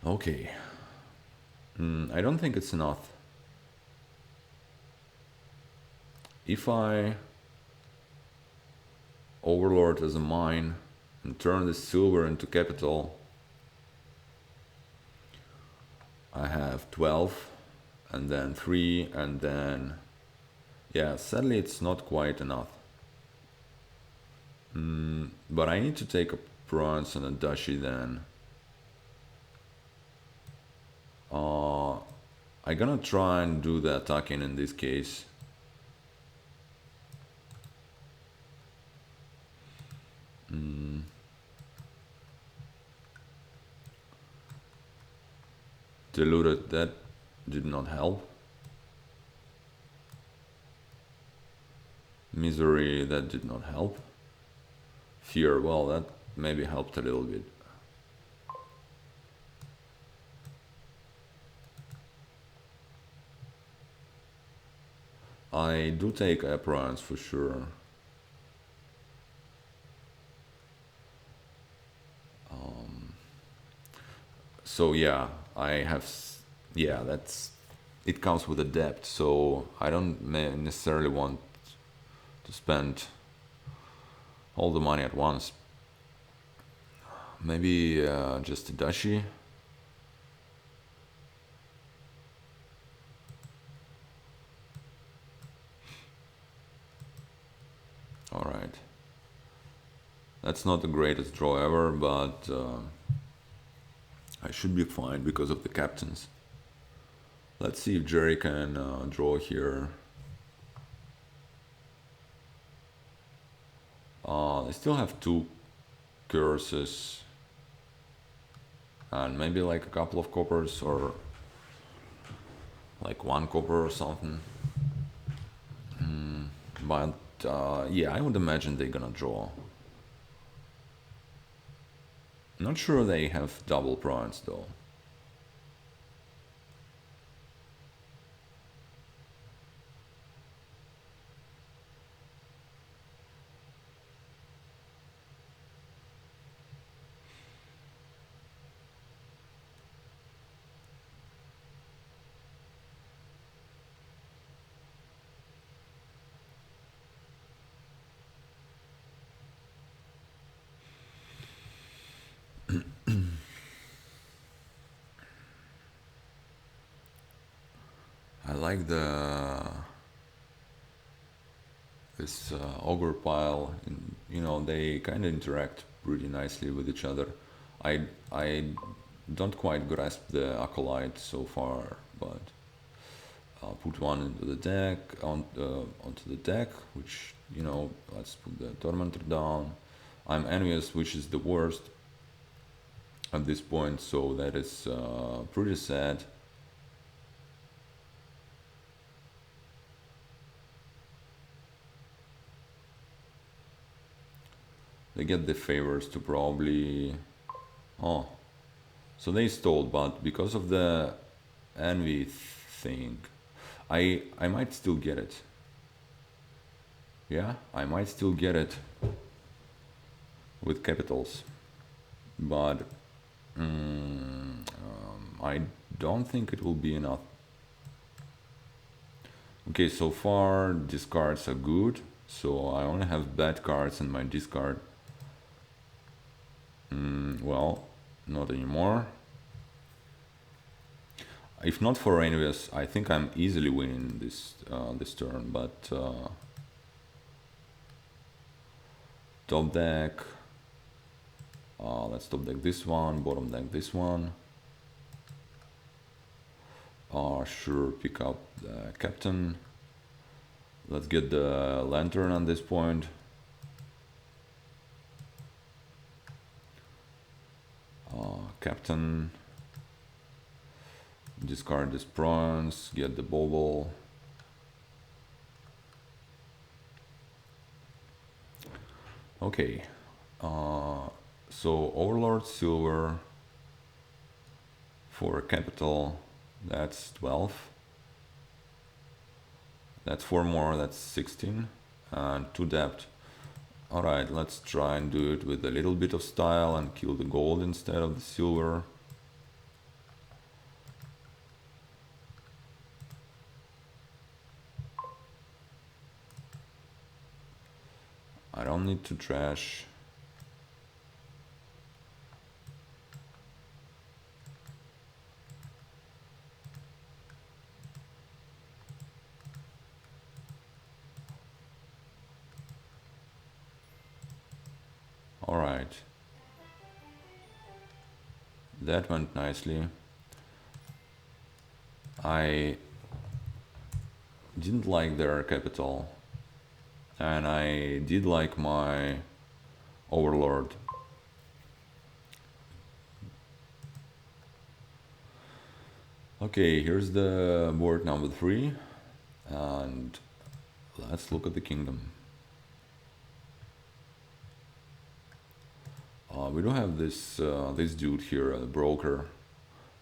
Okay. I don't think it's enough. If I Overlord as a mine and turn this silver into capital, I have 12 and then 3 and then... Yeah, sadly it's not quite enough. But I need to take a bronze and a duchy then. I'm gonna try and do the attacking in this case. Diluted, that did not help. Misery, that did not help. here. Well, that maybe helped a little bit. I do take appliance for sure. So yeah, I have. Yeah, that's. It comes with a debt, so I don't necessarily want to spend all the money at once. Maybe just a dashi. All right. That's not the greatest draw ever, but I should be fine because of the captains. Let's see if Jerry can draw here. I still have two curses and maybe like a couple of coppers or like one copper or something. But yeah, I would imagine they're gonna draw. Not sure they have double prawns though. I like this ogre pile. You know, they kind of interact pretty nicely with each other. I don't quite grasp the acolyte so far, but I'll put one into the deck onto the deck, which you know. Let's put the tormentor down. I'm envious, which is the worst at this point, so that is pretty sad. They get the favors to probably. Oh, so they stole, but because of the envy thing, I might still get it. Yeah, I might still get it with capitals, but I don't think it will be enough. Okay, so far discards are good, so I only have bad cards in my discard. Well, not anymore. If not for Envious, I think I'm easily winning this turn, but top deck. Let's top deck this one, bottom deck this one. Sure, pick up the captain. Let's get the lantern at this point. Captain. Discard this bronze, get the bauble. Okay, so Overlord Silver for capital, that's 12. That's 4 more, that's 16. And 2 depth. Alright, let's try and do it with a little bit of style and kill the gold instead of the silver. I don't need to trash. Alright. That went nicely. I didn't like their capital. And I did like my Overlord. Okay, here's the board number 3. And let's look at the kingdom. We do have this dude here, the broker.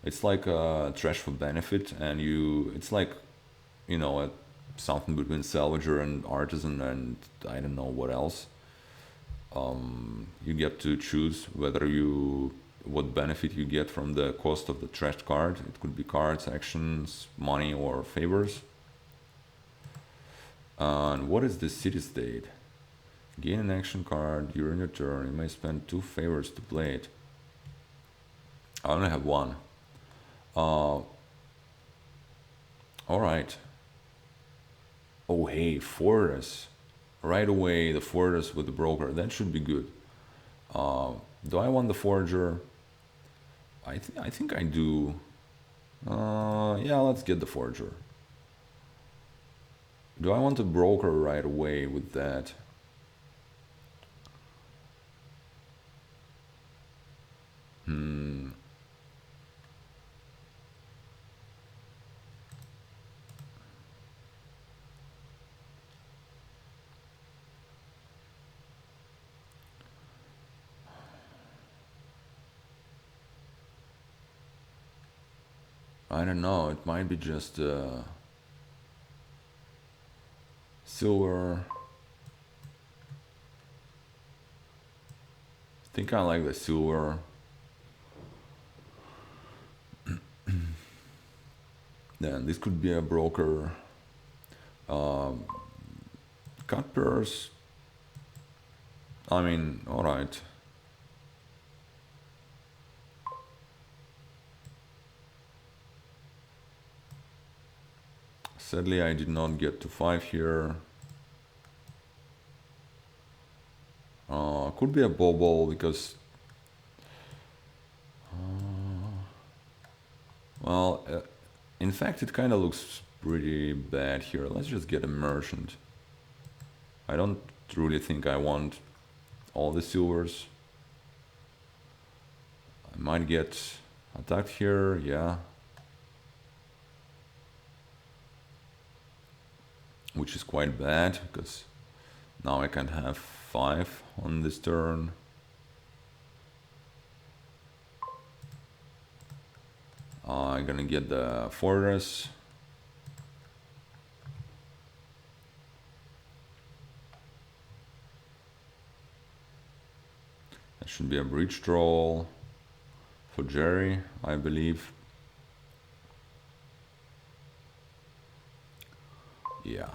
It's like a trash for benefit, and it's like, you know, something between salvager and artisan, and I don't know what else. You get to choose what benefit you get from the cost of the trashed card. It could be cards, actions, money, or favors. And what is the city state? Gain an action card during your turn. You may spend 2 favors to play it. I only have 1. Alright. Oh hey, fortress. Right away, the fortress with the broker. That should be good. Do I want the forager? I think I do. Yeah, let's get the forager. Do I want a broker right away with that? I don't know. It might be just silver. I think I like the silver. Then this could be a broker. Cut purse. I mean, alright. Sadly, I did not get to 5 here. Could be a bobble because... well, in fact, it kind of looks pretty bad here. Let's just get a merchant. I don't really think I want all the silvers. I might get attacked here, yeah. Which is quite bad, because now I can have 5 on this turn. I'm gonna get the fortress. That should be a breach troll for Jerry, I believe. Yeah.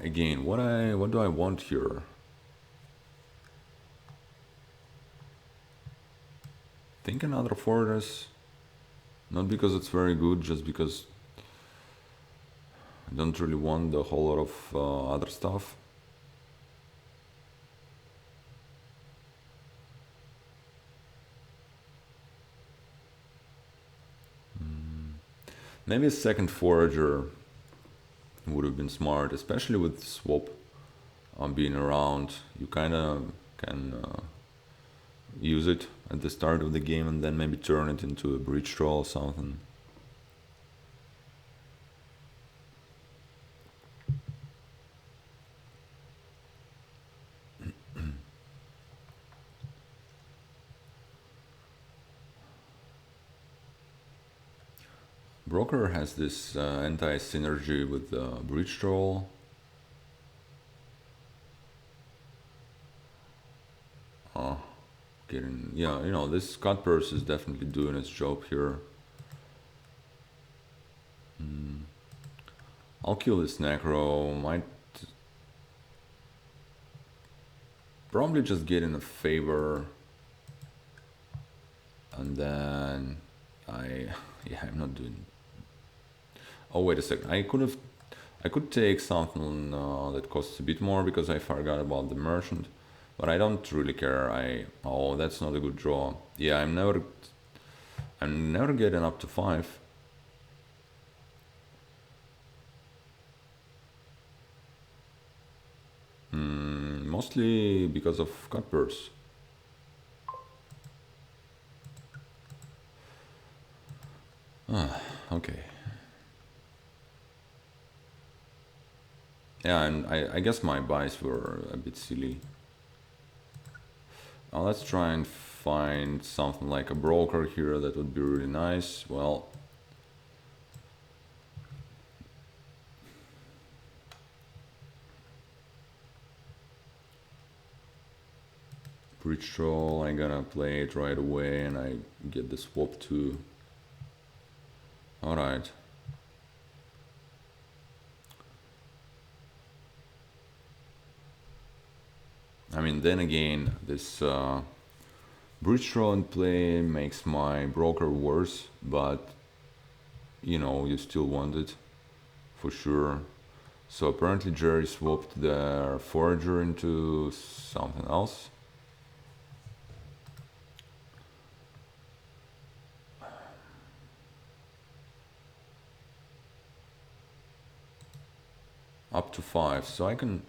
Again, what do I want here? Think another fortress. Not because it's very good, just because I don't really want a whole lot of other stuff. Maybe a second forager would have been smart, especially with swap being around. You kind of can use it at the start of the game and then maybe turn it into a breach troll or something. Broker has this anti-synergy with breach troll. Yeah, you know, this cut purse is definitely doing its job here. I'll kill this necro. Might probably just get in a favor, and then yeah, I'm not doing. Oh wait a second, I could take something that costs a bit more because I forgot about the merchant. But I don't really care. Oh, that's not a good draw. Yeah, I'm never getting up to 5. Mostly because of cut purse. Okay. Yeah, and I guess my buys were a bit silly. Let's try and find something like a broker here. That would be really nice. Well, bridge troll, I'm gonna play it right away and I get the swap too. Alright. I mean, then again, this bridge troll in play makes my broker worse, but you know, you still want it for sure. So apparently Jerry swapped their forager into something else. Up to 5, so I can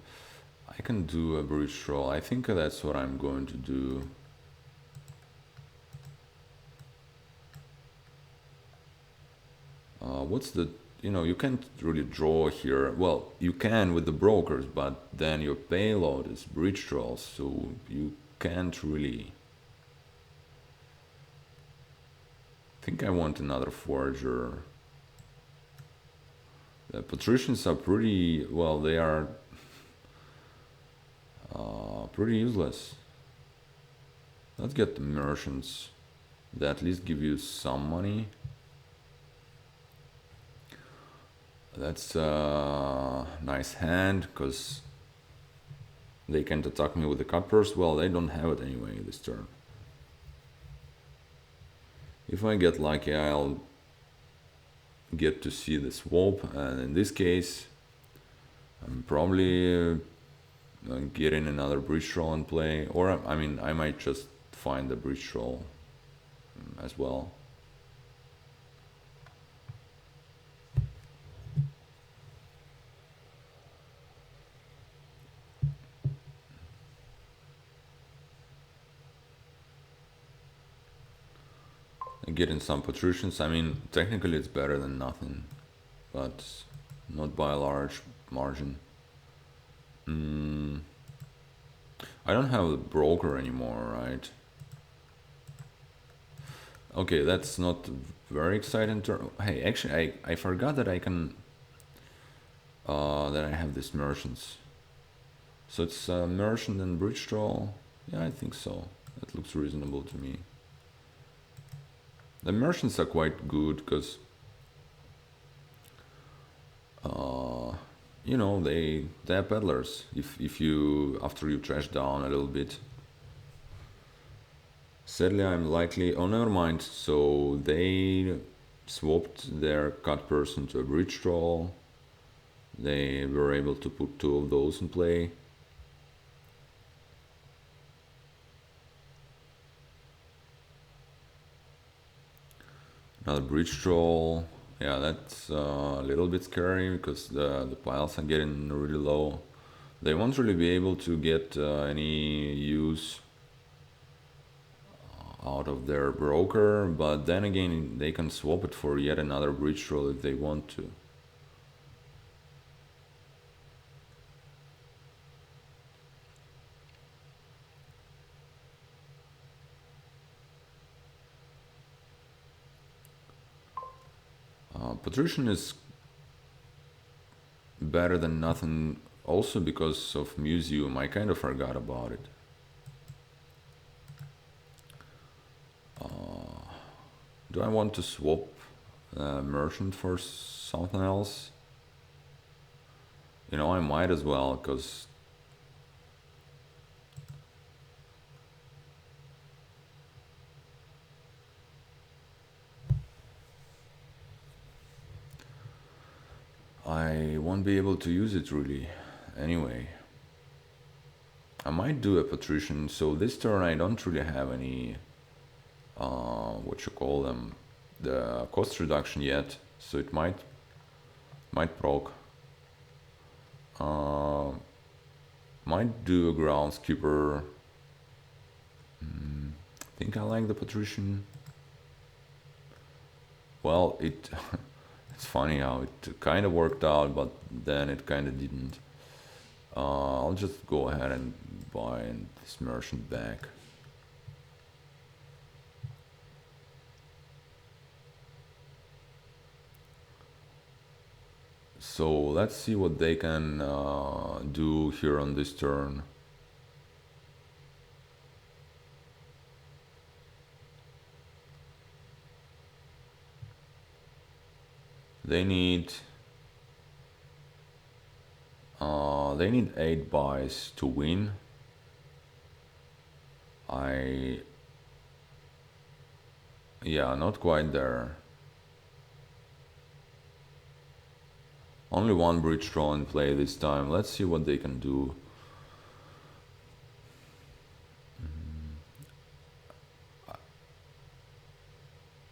do a bridge troll. I think that's what I'm going to do. What's the, you know, you can't really draw here. Well, you can with the brokers, but then your payload is bridge trolls, so you can't really. I think I want another forager. The patricians are pretty, well, they are pretty useless. Let's get the merchants. They at least give you some money. That's a nice hand, because they can't attack me with the cut purse. Well, they don't have it anyway this turn. If I get lucky, I'll get to see the swap, and in this case, I'm probably getting another bridge troll in play, or I mean, I might just find the bridge troll as well. Getting some patricians. I mean, technically it's better than nothing, but not by a large margin. I don't have a broker anymore, right? Okay, that's not very exciting turn. Hey, actually, I forgot that I can that I have these merchants. So it's merchant and bridge troll. Yeah, I think so. That looks reasonable to me. The merchants are quite good because you know, they're peddlers. If you, after you trash down a little bit. Sadly, I'm likely. Oh, never mind. So they swapped their cut person to a bridge troll. They were able to put 2 of those in play. Another bridge troll. Yeah, that's a little bit scary because the piles are getting really low. They won't really be able to get any use out of their broker, but then again, they can swap it for yet another bridge troll if they want to. Patrician is better than nothing also because of Museum. I kind of forgot about it. Do I want to swap Merchant for something else? You know, I might as well, because I won't be able to use it really anyway. I might do a patrician, so this turn I don't really have any what you call them, the cost reduction yet, so it might proc. Might do a groundskeeper. Think I like the patrician. Well, it it's funny how it kind of worked out, but then it kind of didn't. I'll just go ahead and buy this merchant back. So let's see what they can do here on this turn. They need 8 buys to win. Yeah, not quite there. Only one bridge draw in play this time. Let's see what they can do.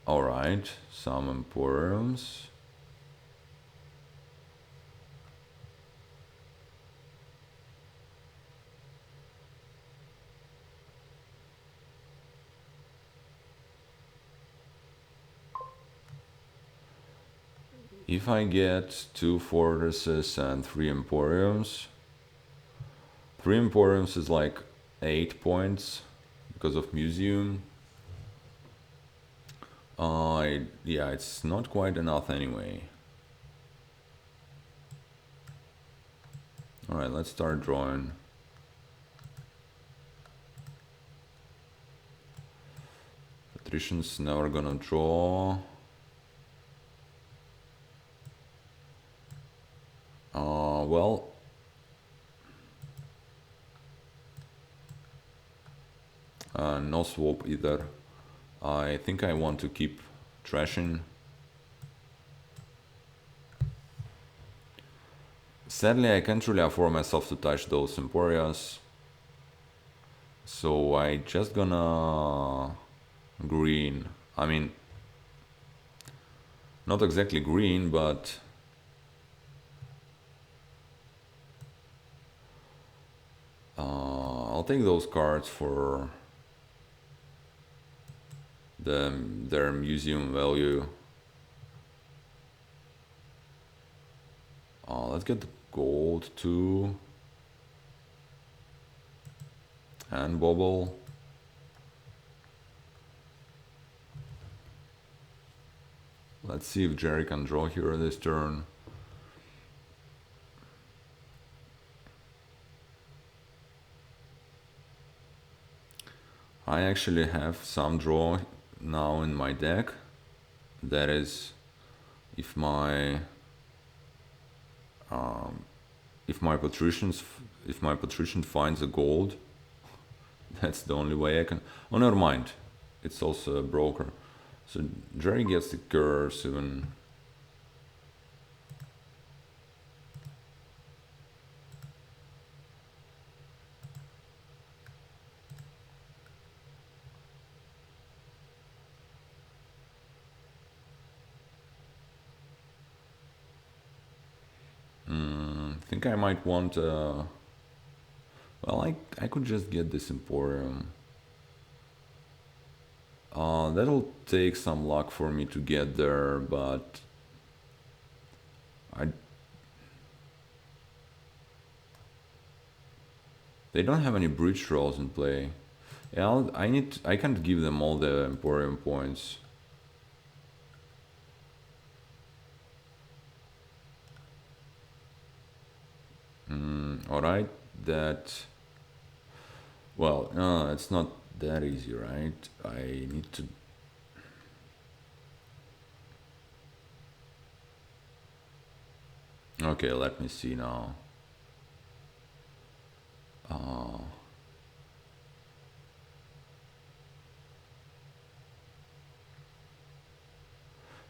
Alright, some Emporiums. If I get 2 fortresses and 3 Emporiums, 3 Emporiums is like 8 points because of Museum. Yeah, it's not quite enough anyway. Alright, let's start drawing. Patrician's never gonna draw. Well, no swap either. I think I want to keep trashing. Sadly, I can't really afford myself to touch those Emporias. So I just gonna green. I mean, not exactly green, but I'll take those cards for their museum value. Let's get the gold too. And bubble. Let's see if Jerry can draw here this turn. I actually have some draw now in my deck. That is, if my patrician finds a gold, that's the only way I can. Oh, never mind. It's also a broker. So Jerry gets the curse even. I think I might want. Well, I could just get this Emporium. That'll take some luck for me to get there, but they don't have any bridge draws in play. Yeah, I can't give them all the Emporium points. Alright, that. Well, no, it's not that easy, right? I need to. Okay, let me see now.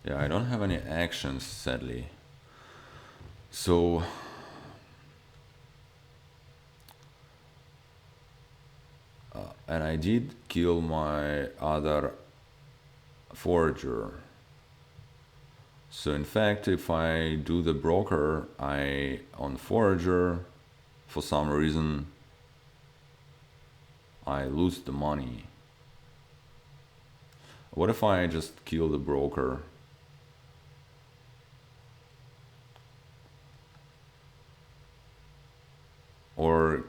Yeah, I don't have any actions, sadly. So. And I did kill my other forager. So in fact, if I do the broker, on forager, for some reason, I lose the money. What if I just kill the broker?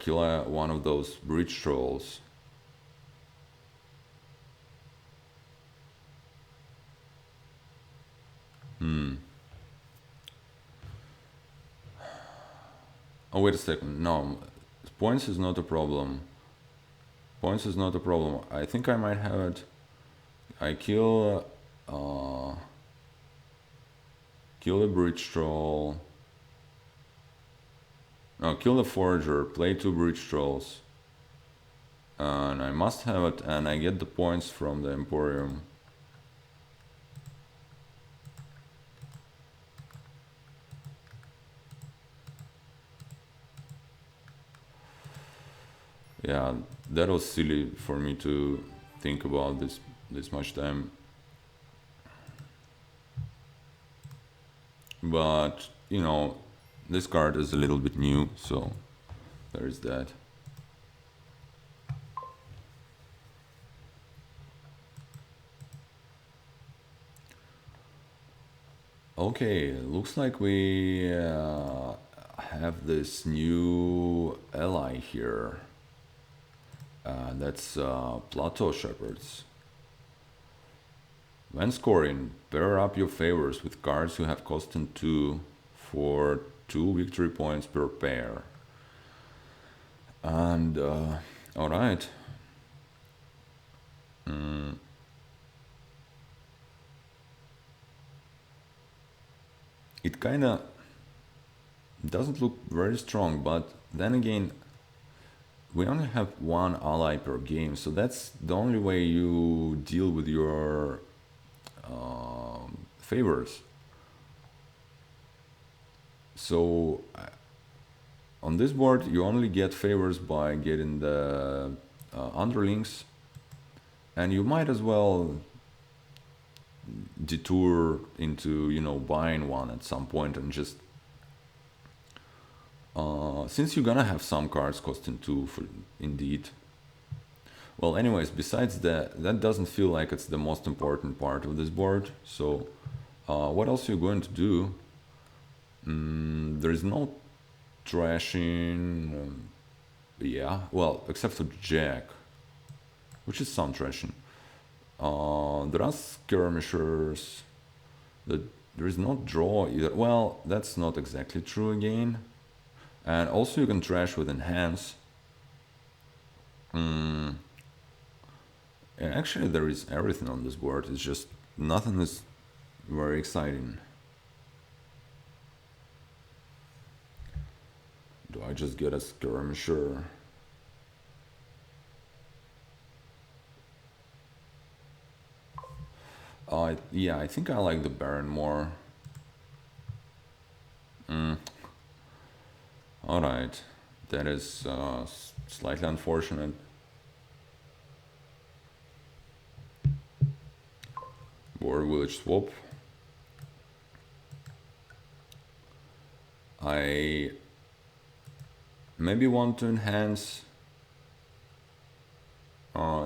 kill one of those breach trolls. Oh, wait a second. No, points is not a problem. Points is not a problem. I think I might have it. I kill a breach troll. No, kill the forager. Play 2 breach trolls. And I must have it, and I get the points from the Emporium. Yeah, that was silly for me to think about this much time. But, you know, this card is a little bit new, so there is that. Okay, looks like we have this new ally here. That's Plateau Shepherds. When scoring, pair up your favors with cards who have cost 2 for 2 victory points per pair. And, alright. It kinda doesn't look very strong, but then again, we only have 1 ally per game, so that's the only way you deal with your favors. So on this board, you only get favors by getting the underlings, and you might as well detour into, you know, buying one at some point and just since you're gonna have some cards costing 2 for indeed. Well, anyways, besides that doesn't feel like it's the most important part of this board. So what else are you going to do? There is no trashing. Yeah, well, except for Jack, which is some trashing. There are skirmishers. There is no draw either. Well, that's not exactly true again. And also you can trash with enhance. And actually there is everything on this board. It's just nothing is very exciting. Do I just get a skirmisher? Yeah, I think I like the Baron more. Alright, that is slightly unfortunate. War Village swap. I maybe want to enhance.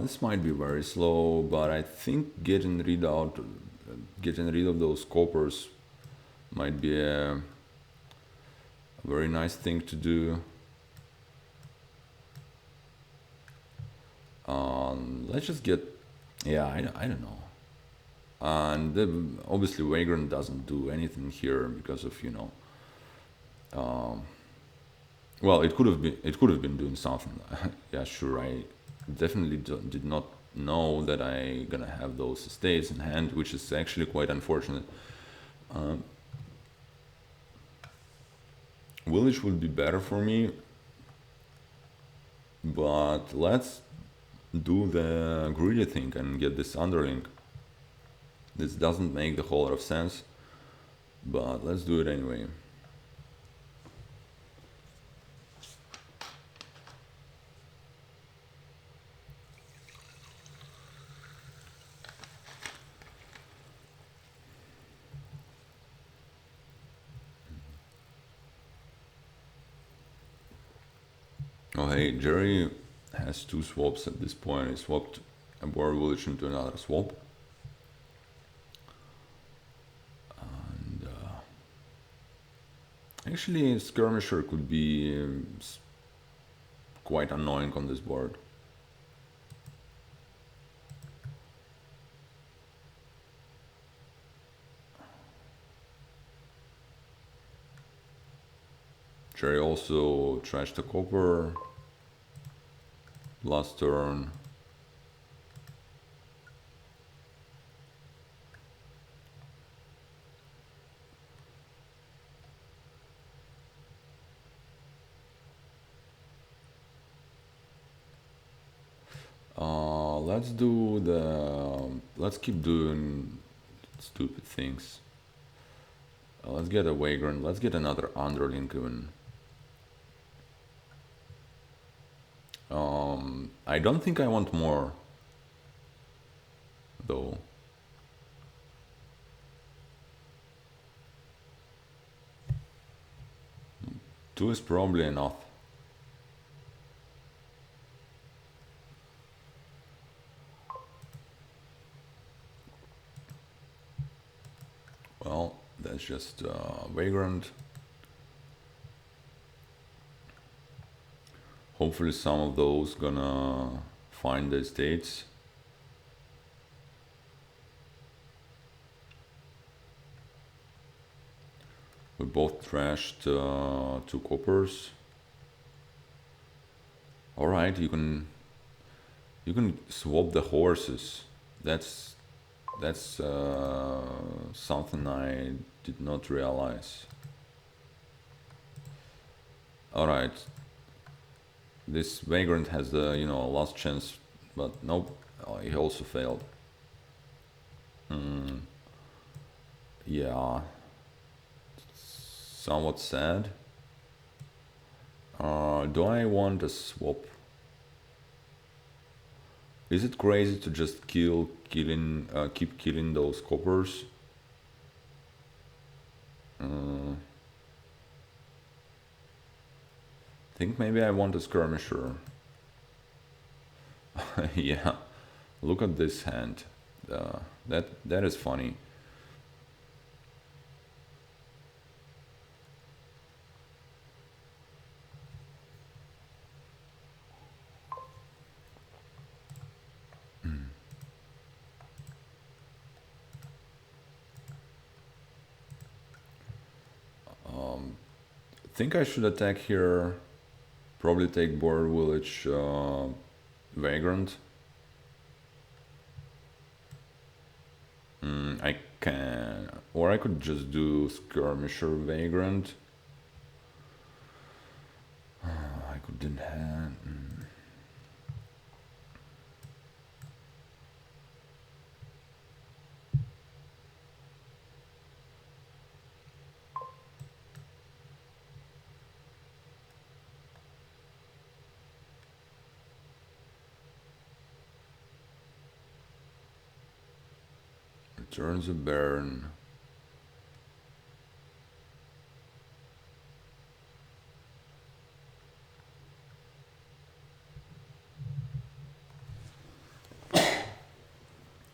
This might be very slow, but I think getting rid of those coppers might be a very nice thing to do. Let's just get, yeah, I don't know. And obviously Vagrant doesn't do anything here because of, you know, well, it could have been doing something. Yeah, sure. I definitely did not know that I gonna have those estates in hand, which is actually quite unfortunate. Village would be better for me, but let's do the greedy thing and get this underling. This doesn't make the whole lot of sense, but let's do it anyway. Oh hey, Jerry has 2 swaps at this point. He swapped a War Village into another swap. And actually Skirmisher could be quite annoying on this board. Jerry also trashed the copper. Last turn. Let's keep doing stupid things. Let's get a Vagrant. Let's get another underling even. I don't think I want more, though. Two is probably enough. Well, that's just Vagrant. Hopefully some of those gonna find the estates. We both trashed 2 coppers. Alright, you can swap the horses. That's something I did not realize. Alright. This Vagrant has the, last chance, but nope, he also failed. Yeah. Somewhat sad. Do I want a swap? Is it crazy to just keep killing those coppers? I think maybe I want a Skirmisher. Yeah, look at this hand. That is funny. Think I should attack here. Probably take Border Village Vagrant. I can, or I could just do Skirmisher Vagrant. I couldn't have. Returns a Baron.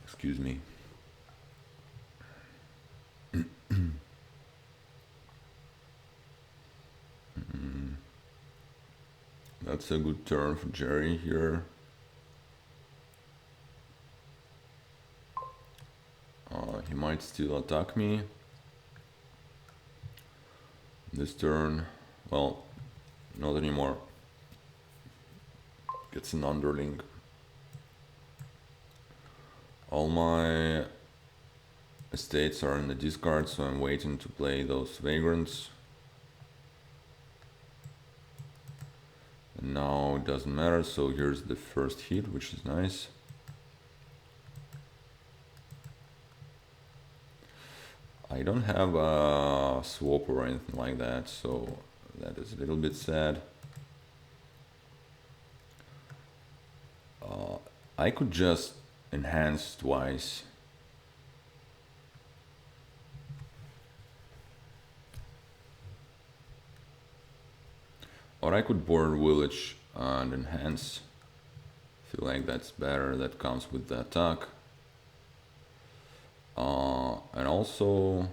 Excuse me. That's a good turn for Jerry here. He might still attack me this turn. Well, not anymore. Gets an underling. All my estates are in the discard, so I'm waiting to play those Vagrants. And now it doesn't matter, so here's the first hit, which is nice. I don't have a swap or anything like that, so that is a little bit sad. I could just enhance twice. Or I could Border Village and enhance. Feel like that's better, that comes with the attack. And also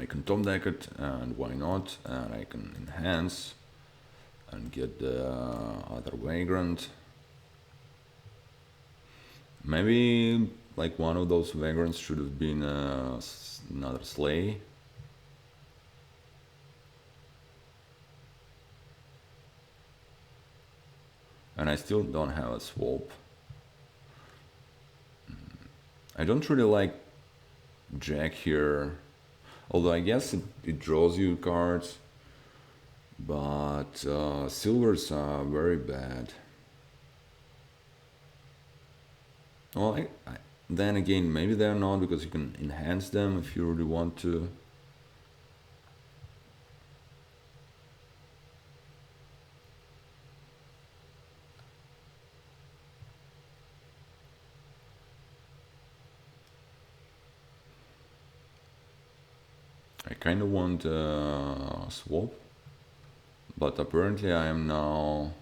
I can top deck it, and why not? And I can enhance and get the other vagrant. Maybe like one of those vagrants should have been another sleigh. And I still don't have a swap. I don't really like Jack here, although I guess it draws you cards, but silvers are very bad. Well, then again, maybe they're not because you can enhance them if you really want to. I kind of want a swap, but apparently I am now.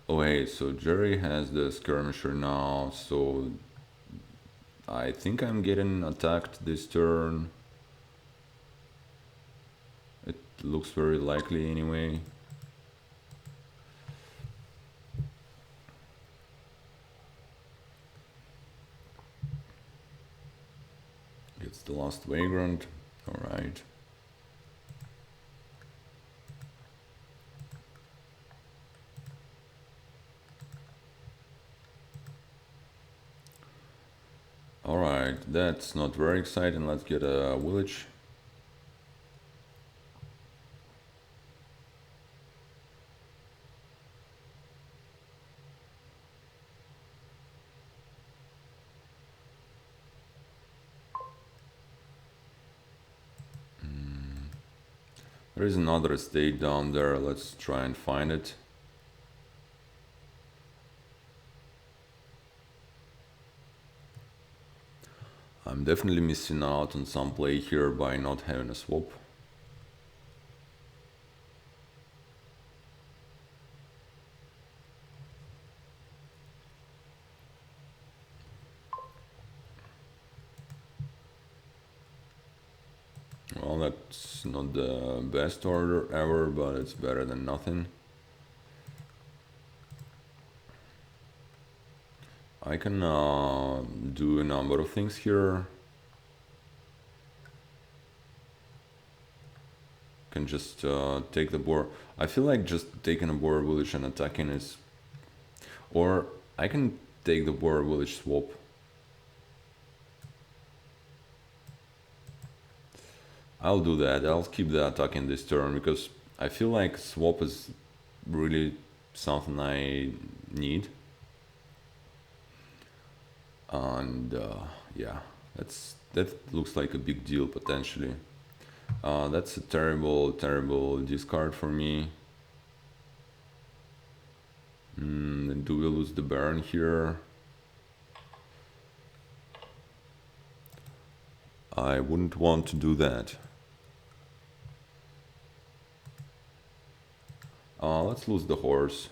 Oh hey, so Jerry has the Skirmisher now, so I think I'm getting attacked this turn. It looks very likely anyway. Gets the last vagrant. Alright. Alright, that's not very exciting. Let's get a village. There is another estate down there. Let's try and find it. I'm definitely missing out on some play here by not having a swap. Well, that's not the best order ever, but it's better than nothing. I can do a number of things here. Can just take the board. I feel like just taking a board village and attacking is... Or I can take the board village swap. I'll do that. I'll keep the attack in this turn because I feel like swap is really something I need. And yeah, that looks like a big deal potentially. That's a terrible, terrible discard for me. Do we lose the Baron here? I wouldn't want to do that. Let's lose the horse.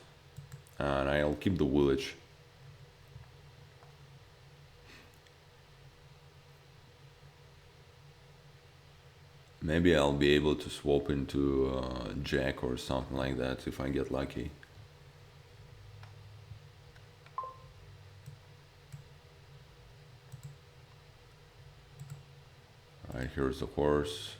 And I'll keep the village. Maybe I'll be able to swap into Jack or something like that if I get lucky. Alright, here's the horse.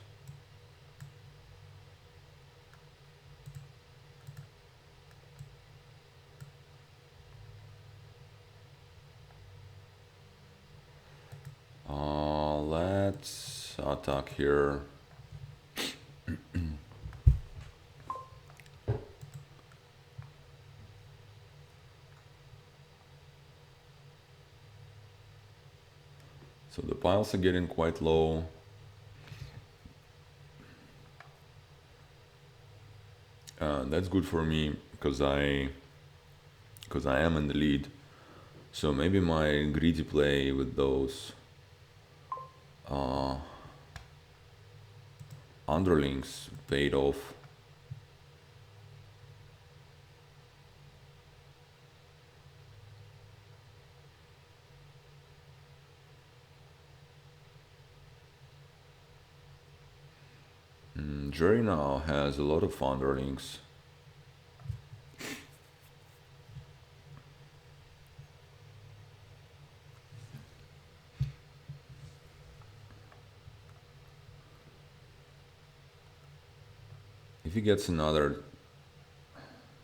Let's attack here. So the piles are getting quite low. That's good for me because I am in the lead. So maybe my greedy play with those underlings paid off. Jerry now has a lot of underlings. If he gets another...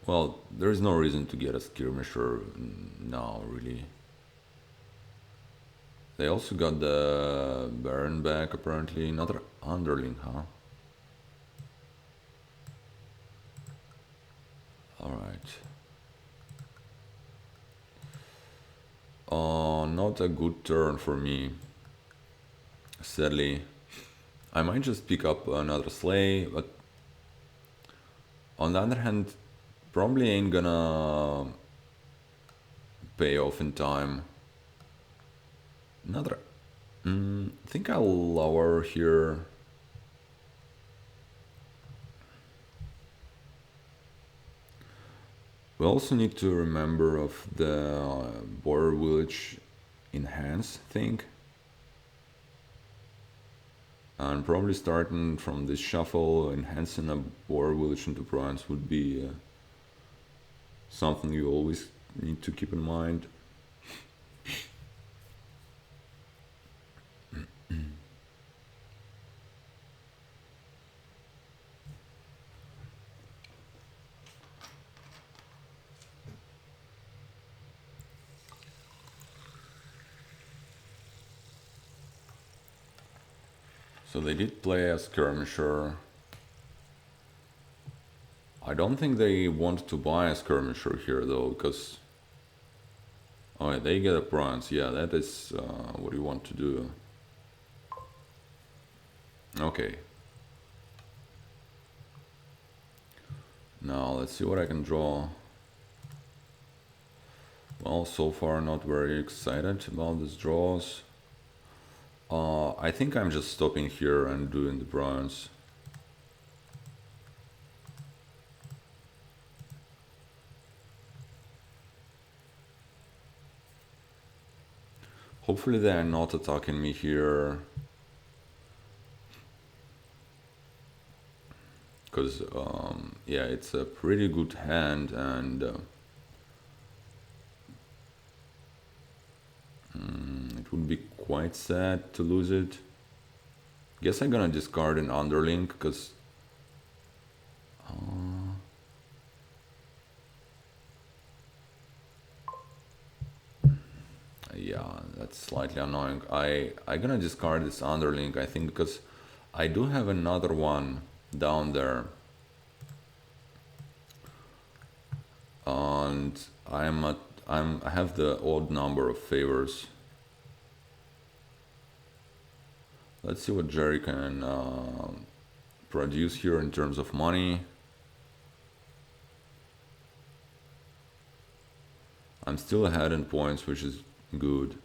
Well, there's no reason to get a Skirmisher now, really. They also got the Baron back, apparently. Another underling, huh? Alright. Not a good turn for me. Sadly. I might just pick up another sleigh, but on the other hand, probably ain't gonna pay off in time. Another... I think I'll lower here. We also need to remember of the border village enhance thing. And probably starting from this shuffle, enhancing a border village into bronze would be something you always need to keep in mind. So they did play a Skirmisher. I don't think they want to buy a Skirmisher here though, because... Oh, yeah, they get a bronze. Yeah, that is what you want to do. Okay. Now, let's see what I can draw. Well, so far not very excited about these draws. I think I'm just stopping here and doing the bronze. Hopefully they are not attacking me here. Because, yeah, it's a pretty good hand and... it would be quite sad to lose it. Guess I'm gonna discard an underling, because... yeah, that's slightly annoying. I'm gonna discard this underling, I think, because I do have another one down there. And I have the odd number of favors. Let's see what Jerry can produce here in terms of money. I'm still ahead in points, which is good.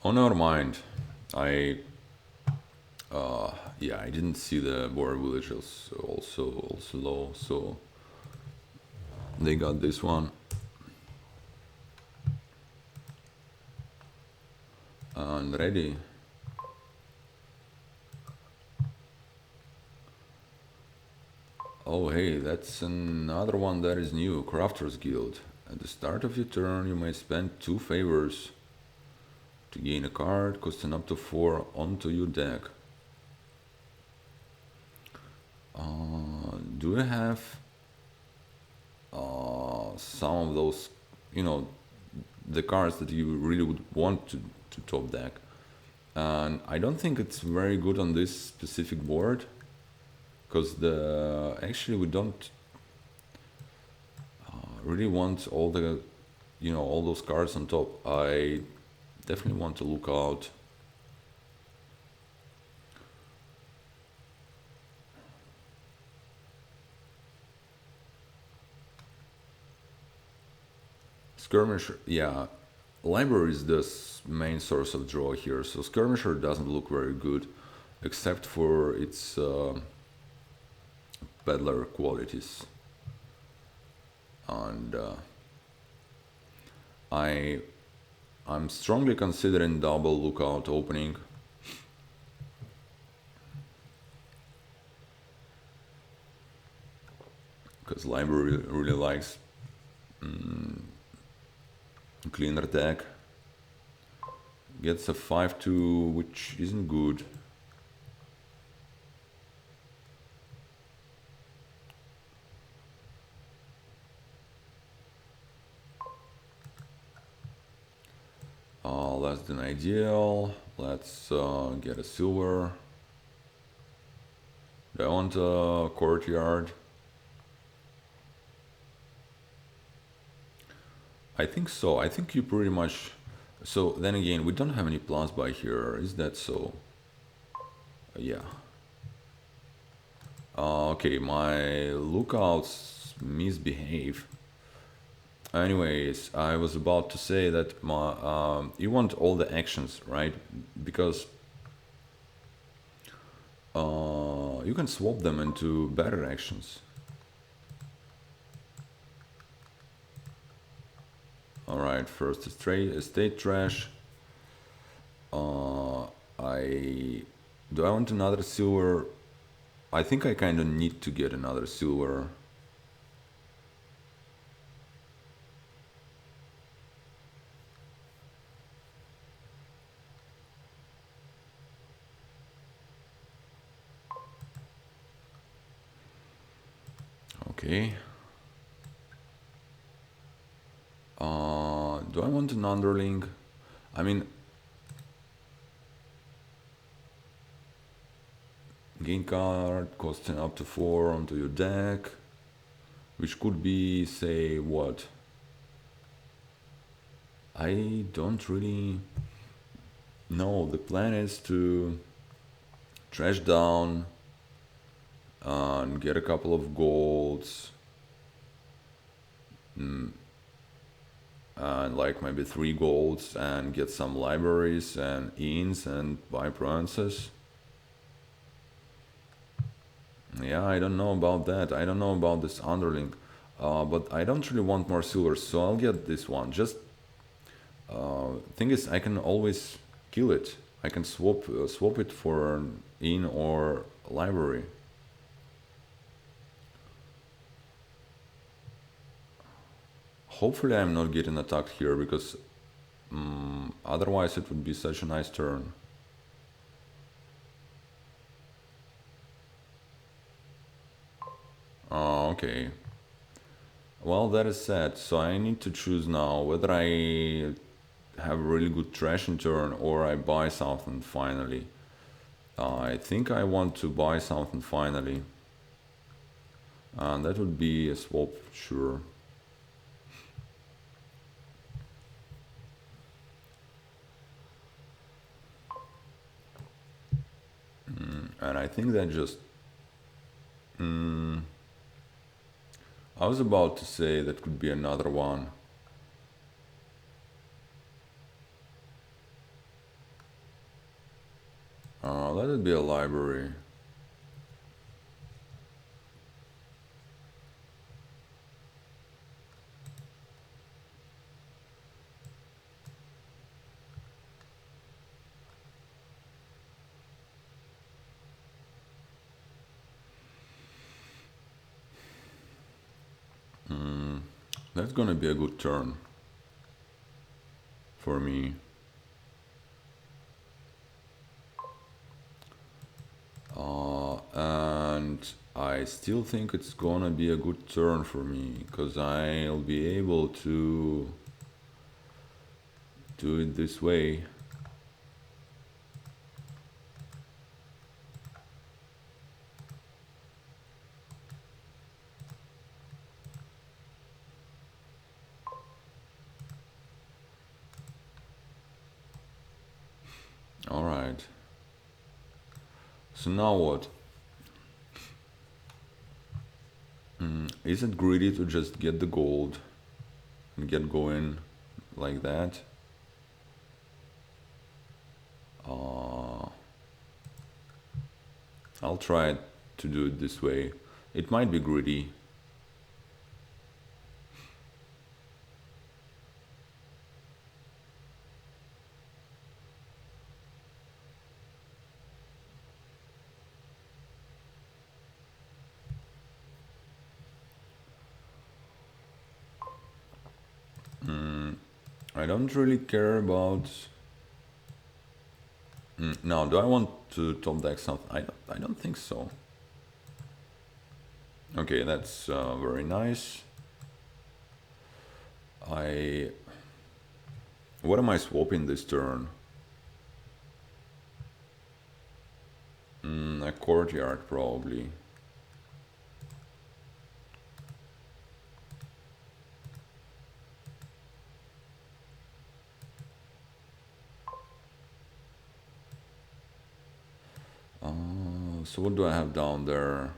Oh, never mind. Yeah, I didn't see the border village also low, so they got this one. And ready. Oh hey, that's another one that is new, Crafter's Guild. At the start of your turn, you may spend 2 favors to gain a card costing up to 4 onto your deck. Do I have some of those, you know, the cards that you really would want to top deck? And I don't think it's very good on this specific board, because actually we don't really want all the, you know, all those cards on top. I definitely want to look out. Skirmisher, yeah, library is the main source of draw here, so Skirmisher doesn't look very good, except for its peddler qualities, and I'm strongly considering double lookout opening. Because library really likes cleaner attack. Gets a 5-2, which isn't good. Less than ideal. Let's get a silver. Do I want a courtyard? I think so. I think you pretty much... So then again, we don't have any plans by here. Is that so? Yeah. Okay, my lookouts misbehave. Anyways, I was about to say that you want all the actions, right? Because you can swap them into better actions. Alright, first estate trash. Do I want another silver? I think I kind of need to get another silver. Okay. Do I want an underling? I mean, gain card, costing up to 4 onto your deck, which could be, say, what? I don't really know. The plan is to trash down and get a couple of golds. And like maybe 3 golds and get some libraries and inns and buy provinces. Yeah, I don't know about that. I don't know about this underling. But I don't really want more silver, so I'll get this one. Just thing is, I can always kill it. I can swap it for an inn or library. Hopefully I'm not getting attacked here, because otherwise it would be such a nice turn. Okay. Well, that is sad. So I need to choose now whether I have a really good trash in turn or I buy something finally. I think I want to buy something finally. And that would be a swap, sure. And I think that just... I was about to say that could be another one. Let it be a library. That's gonna be a good turn for me. And I still think it's gonna be a good turn for me, because I'll be able to do it this way. Alright. So now what? Is it greedy to just get the gold and get going like that? I'll try to do it this way. It might be greedy. I don't really care about. Now, do I want to top deck something? I don't think so. Okay, that's very nice. I. What am I swapping this turn? A courtyard, probably. So what do I have down there?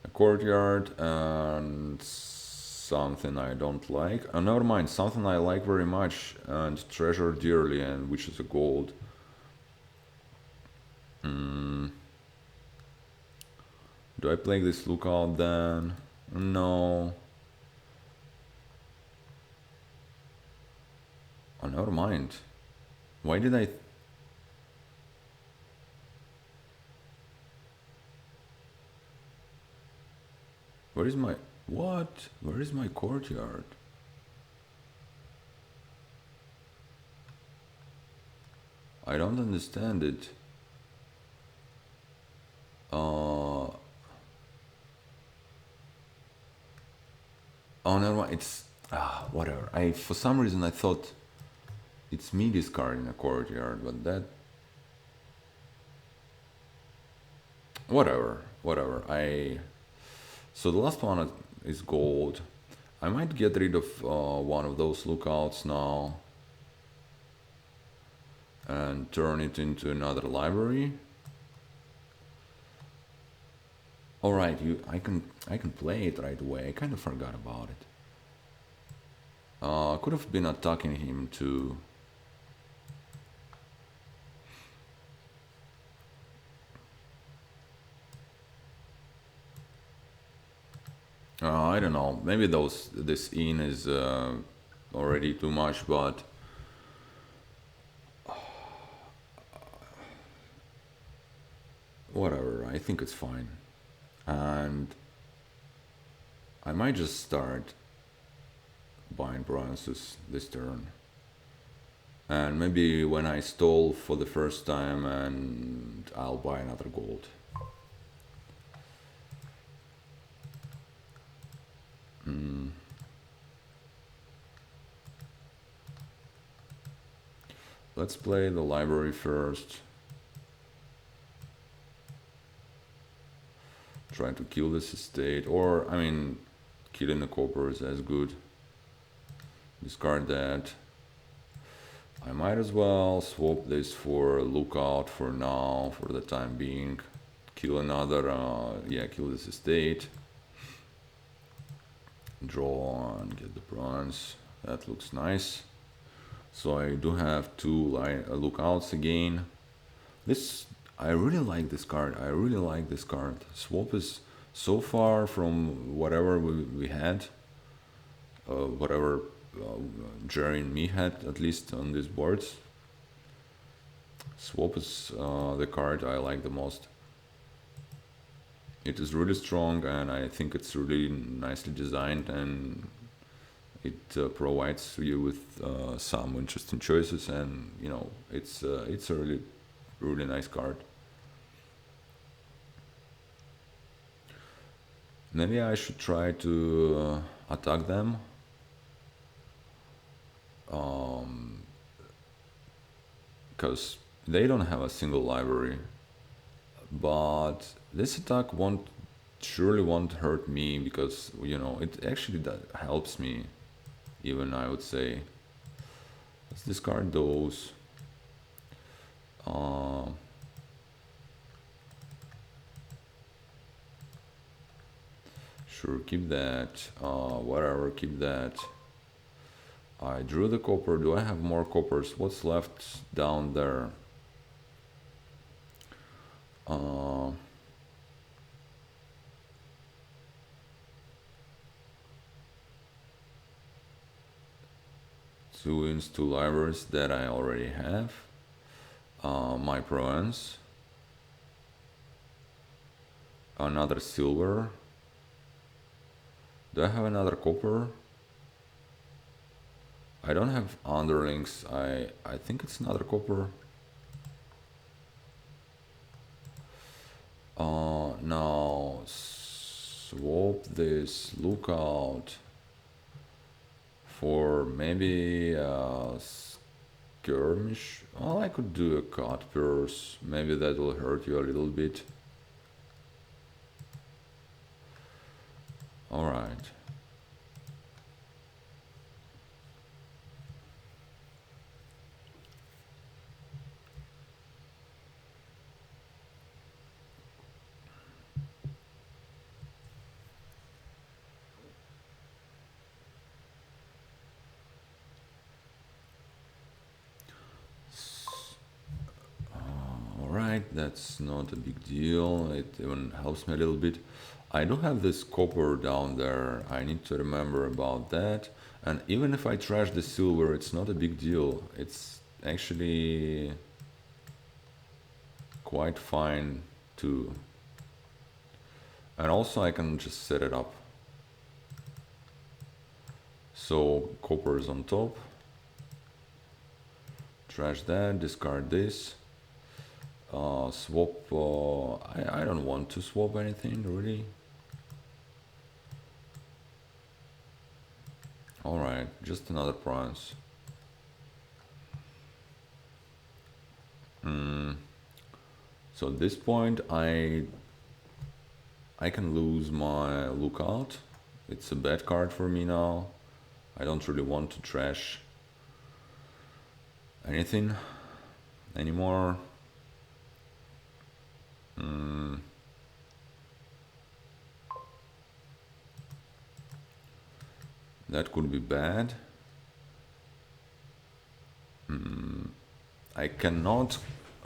A courtyard and something I don't like. Never mind, something I like very much and treasure dearly, and which is a gold. Do I play this lookout then? No. Oh, never mind. Why did I? Where is my... What? Where is my courtyard? I don't understand it. Oh, never mind. It's... whatever. For some reason I thought it's me discarding a courtyard, but that... Whatever. So the last one is gold. I might get rid of one of those lookouts now and turn it into another library. All right, I can play it right away. I kind of forgot about it. Could have been attacking him too. I don't know. Maybe this in is already too much, but whatever. I think it's fine, and I might just start buying bronzes this turn, and maybe when I stall for the first time, and I'll buy another gold. Let's play the library first. Try to kill this estate, or I mean, killing the copper is as good. Discard that. I might as well swap this for lookout for now, for the time being. Kill another, kill this estate. Draw and get the bronze. That looks nice. So I do have two lookouts again. I really like this card. Swap is so far from whatever we had, whatever Jerry and me had, at least on these boards. Swap is the card I like the most. It is really strong, and I think it's really nicely designed, and it provides you with some interesting choices, and it's a really nice card. Maybe I should try to attack them. Because they don't have a single library. But this attack surely won't hurt me, because it actually helps me, even, I would say. Let's discard those. Sure, keep that. Whatever, keep that. I drew the copper. Do I have more coppers? What's left down there? Two two libraries that I already have. My Provence. Another silver. Do I have another copper? I don't have underlings. I think it's another copper. Now swap this lookout for maybe a skirmish. Well, I could do a cut purse. Maybe that will hurt you a little bit. All right. Alright, that's not a big deal. It even helps me a little bit. I do have this copper down there. I need to remember about that. And even if I trash the silver, it's not a big deal. It's actually quite fine too. And also I can just set it up. So copper is on top. Trash that, discard this. Swap, I don't want to swap anything really. Alright, just another price. So at this point I can lose my lookout. It's a bad card for me now. I don't really want to trash anything anymore. That could be bad. I cannot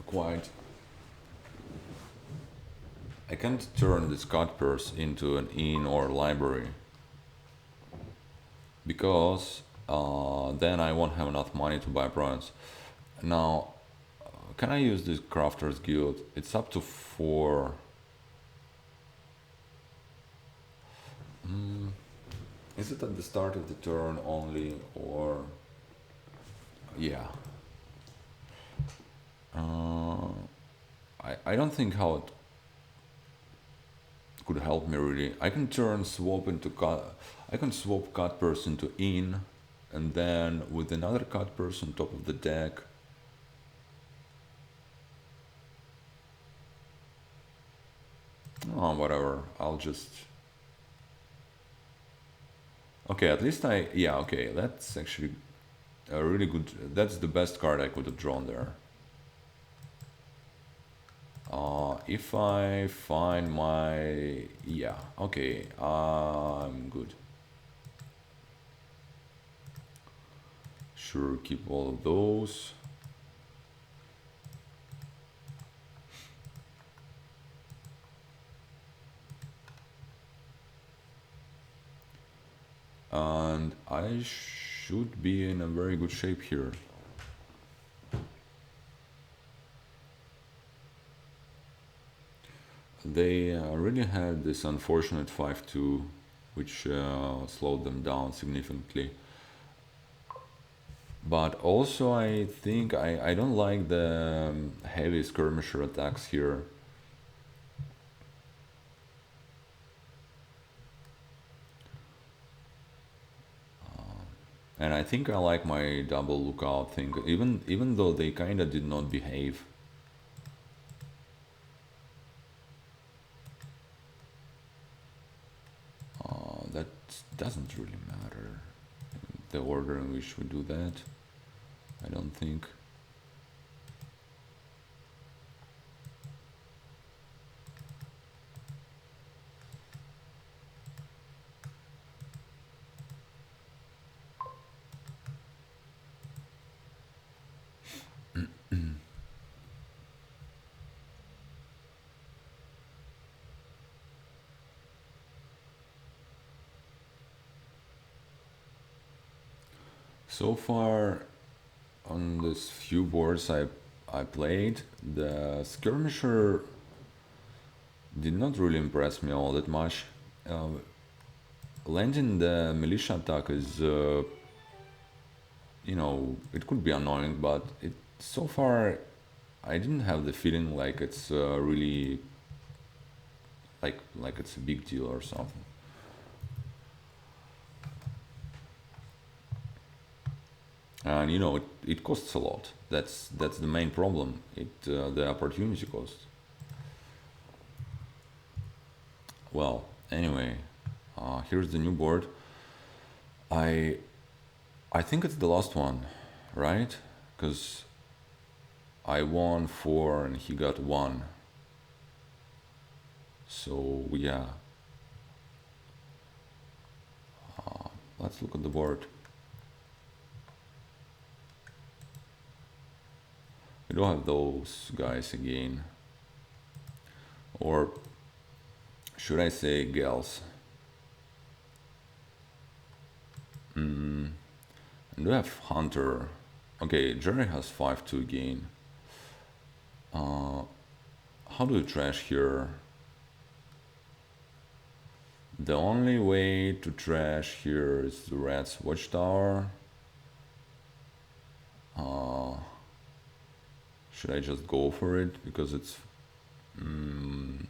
quite... I can't turn this cut purse into an inn or library. Because then I won't have enough money to buy bronze. Now, can I use this Crafter's Guild? It's up to 4. Is it at the start of the turn only, or... Yeah. I don't think how it could help me really. I can turn swap into cut... I can swap cut person to in, and then with another cut person on top of the deck. Oh, whatever. I'll just... Okay, at least I... Yeah, okay, that's actually a really good... That's the best card I could have drawn there. If I find my... Yeah, okay, I'm good. Sure, keep all of those. And I should be in a very good shape here. They really had this unfortunate 5-2, which slowed them down significantly. But also I think I don't like the heavy skirmisher attacks here. And I think I like my double lookout thing, even though they kinda did not behave. That doesn't really matter, the order in which we do that, I don't think. So far, on this few boards I played, the Skirmisher did not really impress me all that much. Landing the militia attack is, it could be annoying, but it so far I didn't have the feeling like it's really like it's a big deal or something. And it costs a lot. That's the main problem. The opportunity cost. Well, anyway, here's the new board. I I think it's the last one, right? Because I won 4 and he got 1. So yeah, let's look at the board. We don't have those guys again. Or should I say gals? And we have Hunter. Okay, Jerry has 5 to gain. How do you trash here? The only way to trash here is the Rat's Watchtower. Should I just go for it? Because it's, you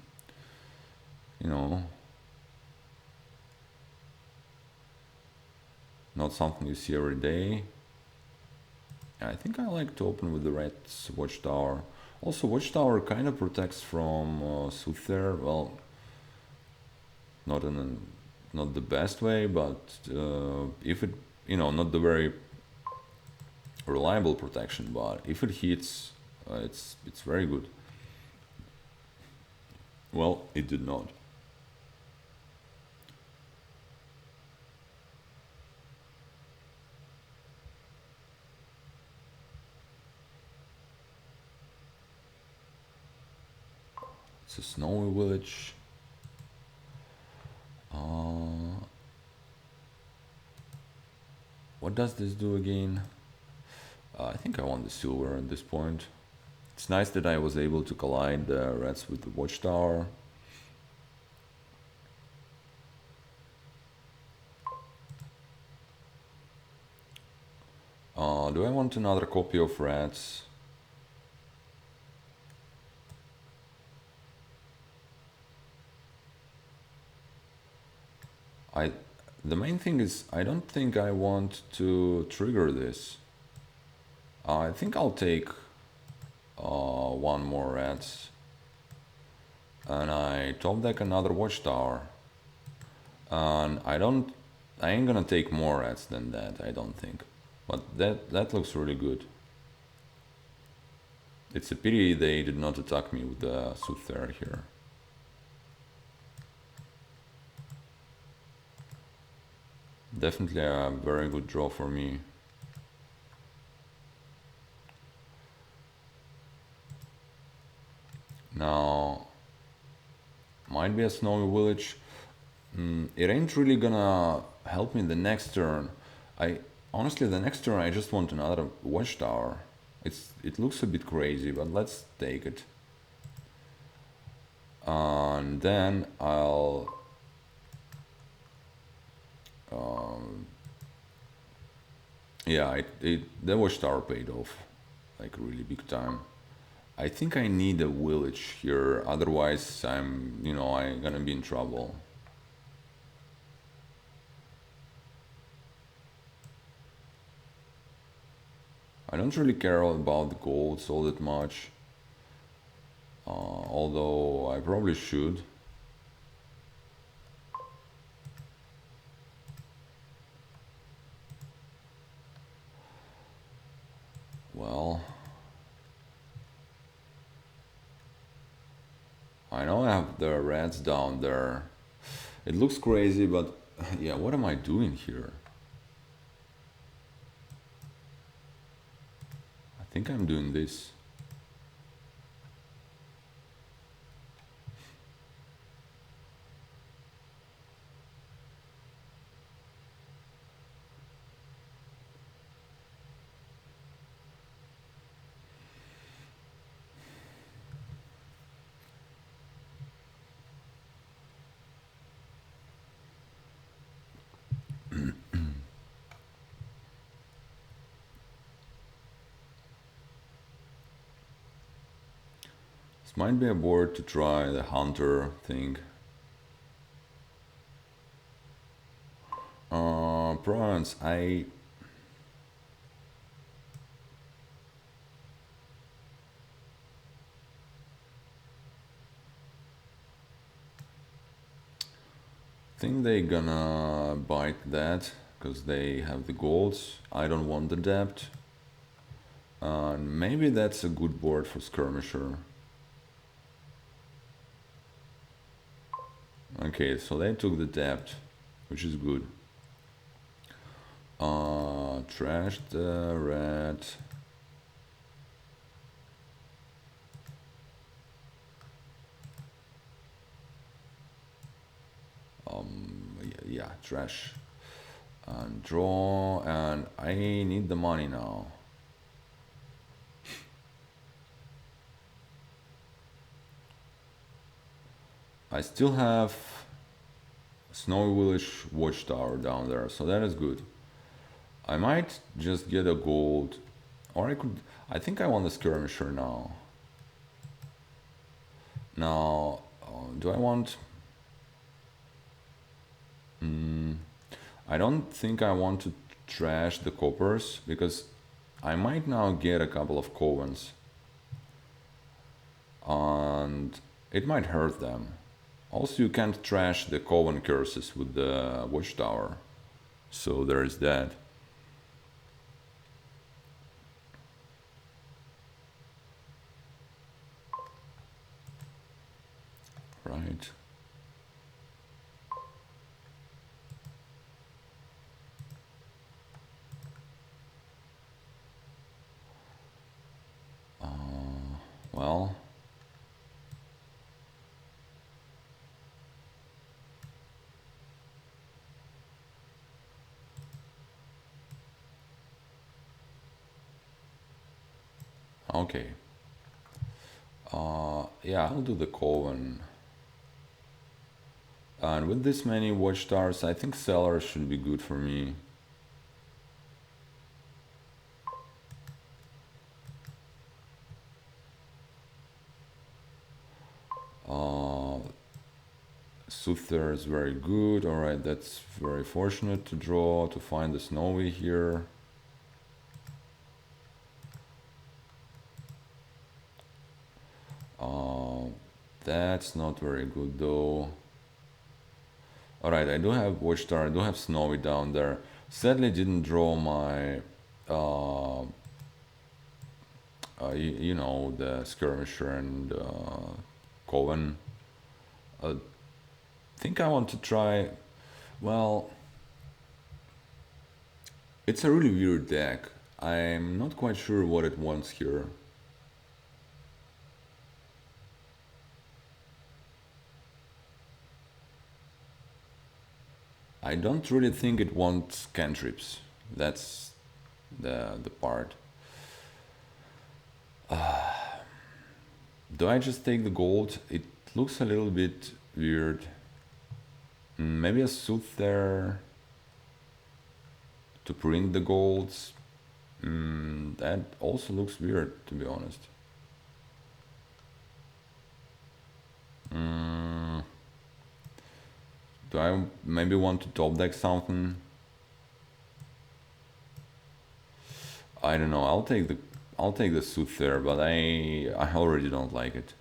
know, not something you see every day. I think I like to open with the Rat's Watchtower. Also, Watchtower kind of protects from Soothsayer. Well, not the best way, but if it, not the very reliable protection, but if it hits, it's very good. Well, it did not. It's a snowy village. What does this do again? I think I want the silver at this point. It's nice that I was able to collide the rats with the Watchtower. Do I want another copy of rats? The main thing is I don't think I want to trigger this. I think I'll take 1 more rats. And I top deck another Watchtower. And I ain't gonna take more rats than that, I don't think. But that looks really good. It's a pity they did not attack me with the Soothsayer here. Definitely a very good draw for me. Now, might be a snowy village. It ain't really gonna help me the next turn. Honestly, the next turn I just want another Watchtower. It looks a bit crazy, but let's take it. And then I'll yeah, the Watchtower paid off like really big time. I think I need a village here, otherwise I'm gonna be in trouble. I don't really care about the golds all that much, although I probably should. Well, I know I have the rats down there. It looks crazy, but yeah, what am I doing here? I think I'm doing this. This might be a board to try the hunter thing. Prawns, I think they gonna bite that because they have the golds. I don't want the debt. Maybe that's a good board for Skirmisher. Okay, so they took the debt, which is good. Trash the red. Yeah, trash. And draw, and I need the money now. I still have Snowy Village Watchtower down there, so that is good. I might just get a gold, or I think I want the Skirmisher now. Now, do I want... I don't think I want to trash the coppers, because I might now get a couple of covens. And it might hurt them. Also, you can't trash the coven curses with the Watchtower. So there is that. Right. Well, okay. Yeah, I'll do the coven. And with this many watchtowers, I think sellers should be good for me. Soothsayer is very good. Alright, that's very fortunate to draw, to find the snowy here. That's not very good though. Alright, I do have Watchtower, I do have Snowy down there. Sadly didn't draw my, you know, the Skirmisher and Coven. I think I want to try, well, it's a really weird deck. I'm not quite sure what it wants here. I don't really think it wants cantrips. That's the part. Do I just take the gold? It looks a little bit weird. Maybe a Soothsayer to print the golds. That also looks weird, to be honest. Do I maybe want to top deck something? I don't know. I'll take the Soothsayer, but I already don't like it.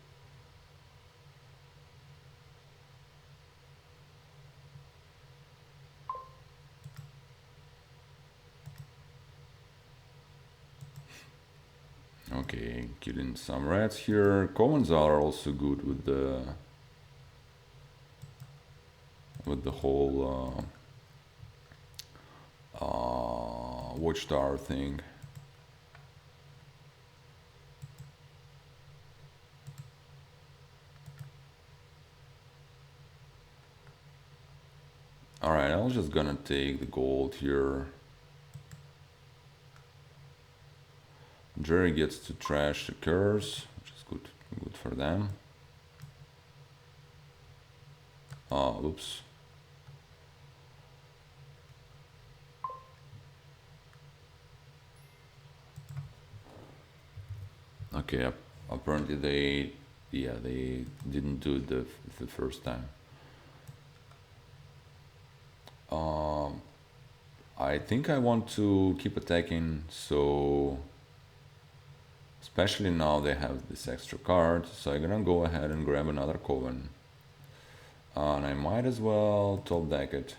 Okay, killing some rats here. Commons are also good with the whole Watchtower thing. Alright, I'm just gonna take the gold here. Jerry gets to trash the curse, which is good for them. Oops. Okay, apparently they Yeah, they didn't do it the first time. Um, I think I want to keep attacking, so especially now they have this extra card, so I'm gonna go ahead and grab another Coven. And I might as well top deck it.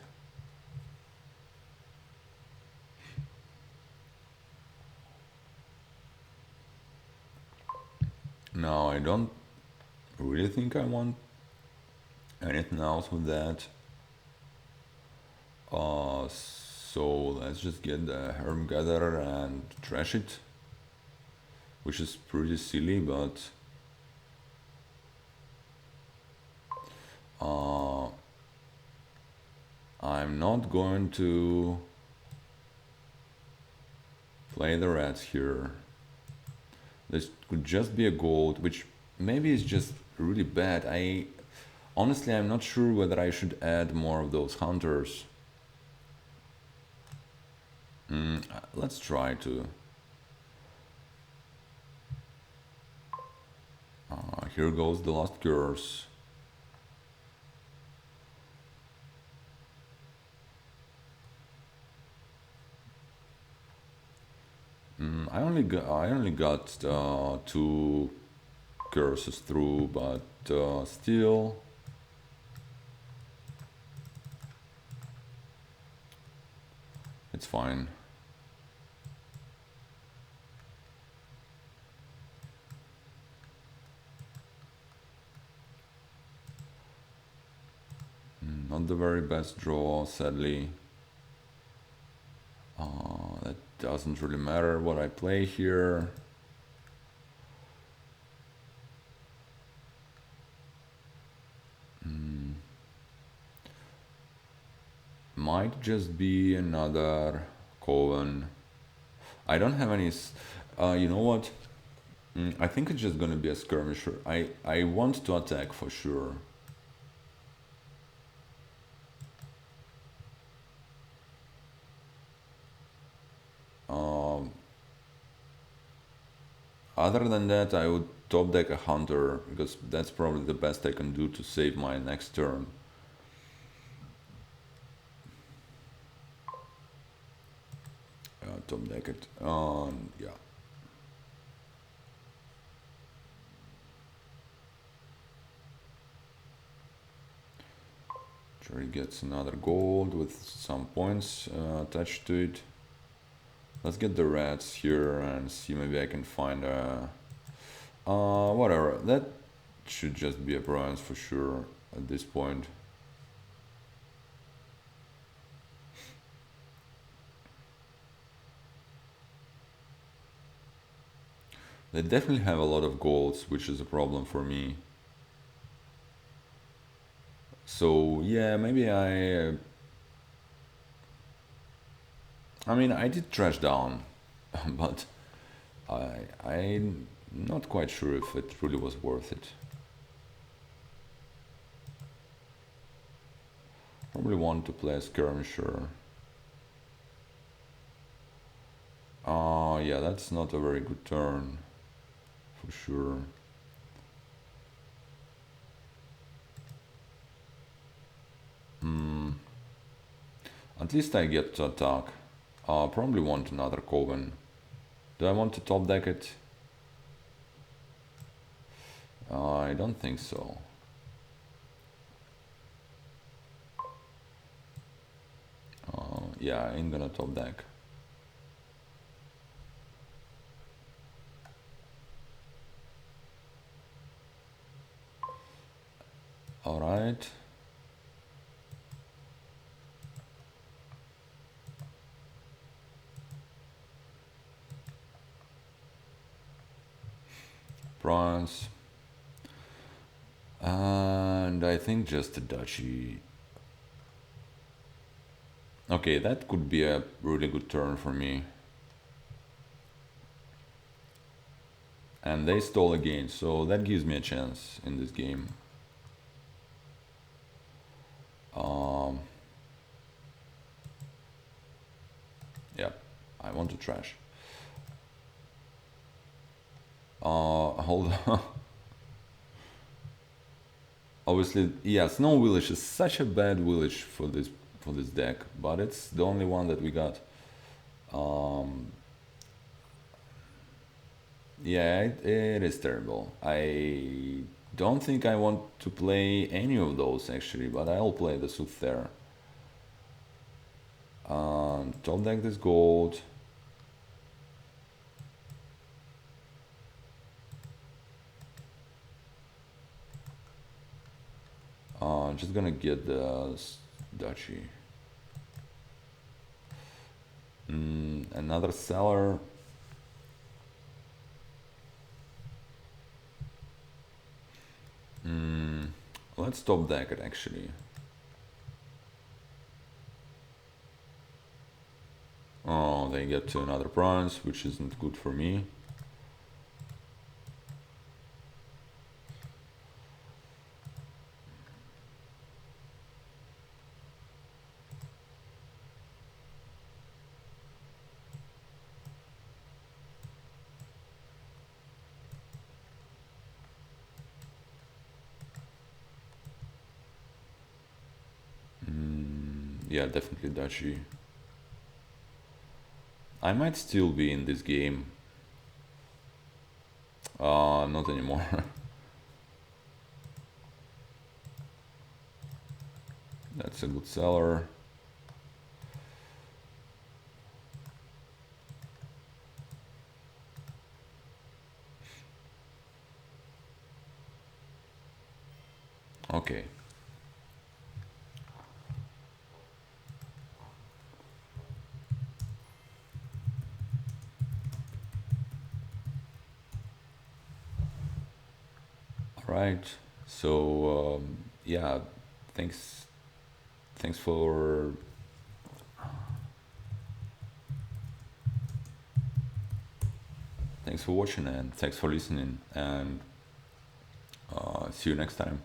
Now I don't really think I want anything else with that. So let's just get the Herm Gatherer and trash it, which is pretty silly, but I'm not going to play the rats here. This could just be a gold, which maybe is just really bad. Honestly, I'm not sure whether I should add more of those hunters. Let's try to. Here goes the last curse. I only got two curses through, but still, it's fine. Not the very best draw, sadly. That doesn't really matter what I play here. Might just be another Coven. I don't have any. You know what? I think it's just gonna be a skirmisher. I want to attack for sure. Other than that, I would top deck a hunter because that's probably the best I can do to save my next turn. Top deck it. Yeah. Jerry gets another gold with some points attached to it. Let's get the rats here and see maybe I can find a... whatever, that should just be a bronze for sure at this point. They definitely have a lot of golds, which is a problem for me. So yeah, maybe I mean, I did trash down, but I'm not quite sure if it really was worth it. Probably want to play a Skirmisher. Yeah, that's not a very good turn, for sure. At least I get to attack. Probably want another Coven. Do I want to top deck it? I don't think so. Yeah, I ain't gonna top deck. Alright. Bronze. And I think just a duchy. Okay, that could be a really good turn for me. And they stole again, so that gives me a chance in this game. Yeah, I want to trash. Hold on. Obviously, yeah, Snow Village is such a bad village for this deck, but it's the only one that we got. Um, yeah, it is terrible. I don't think I want to play any of those actually, but I'll play the Soothsayer. Top deck this gold. Just gonna get the duchy. Another cellar. Let's top deck it actually. Oh, they get to another bronze, which isn't good for me. Yeah, definitely duchy. I might still be in this game. Not anymore. That's a good seller. Okay. All right. So yeah, thanks. Thanks for thanks for watching and thanks for listening and see you next time.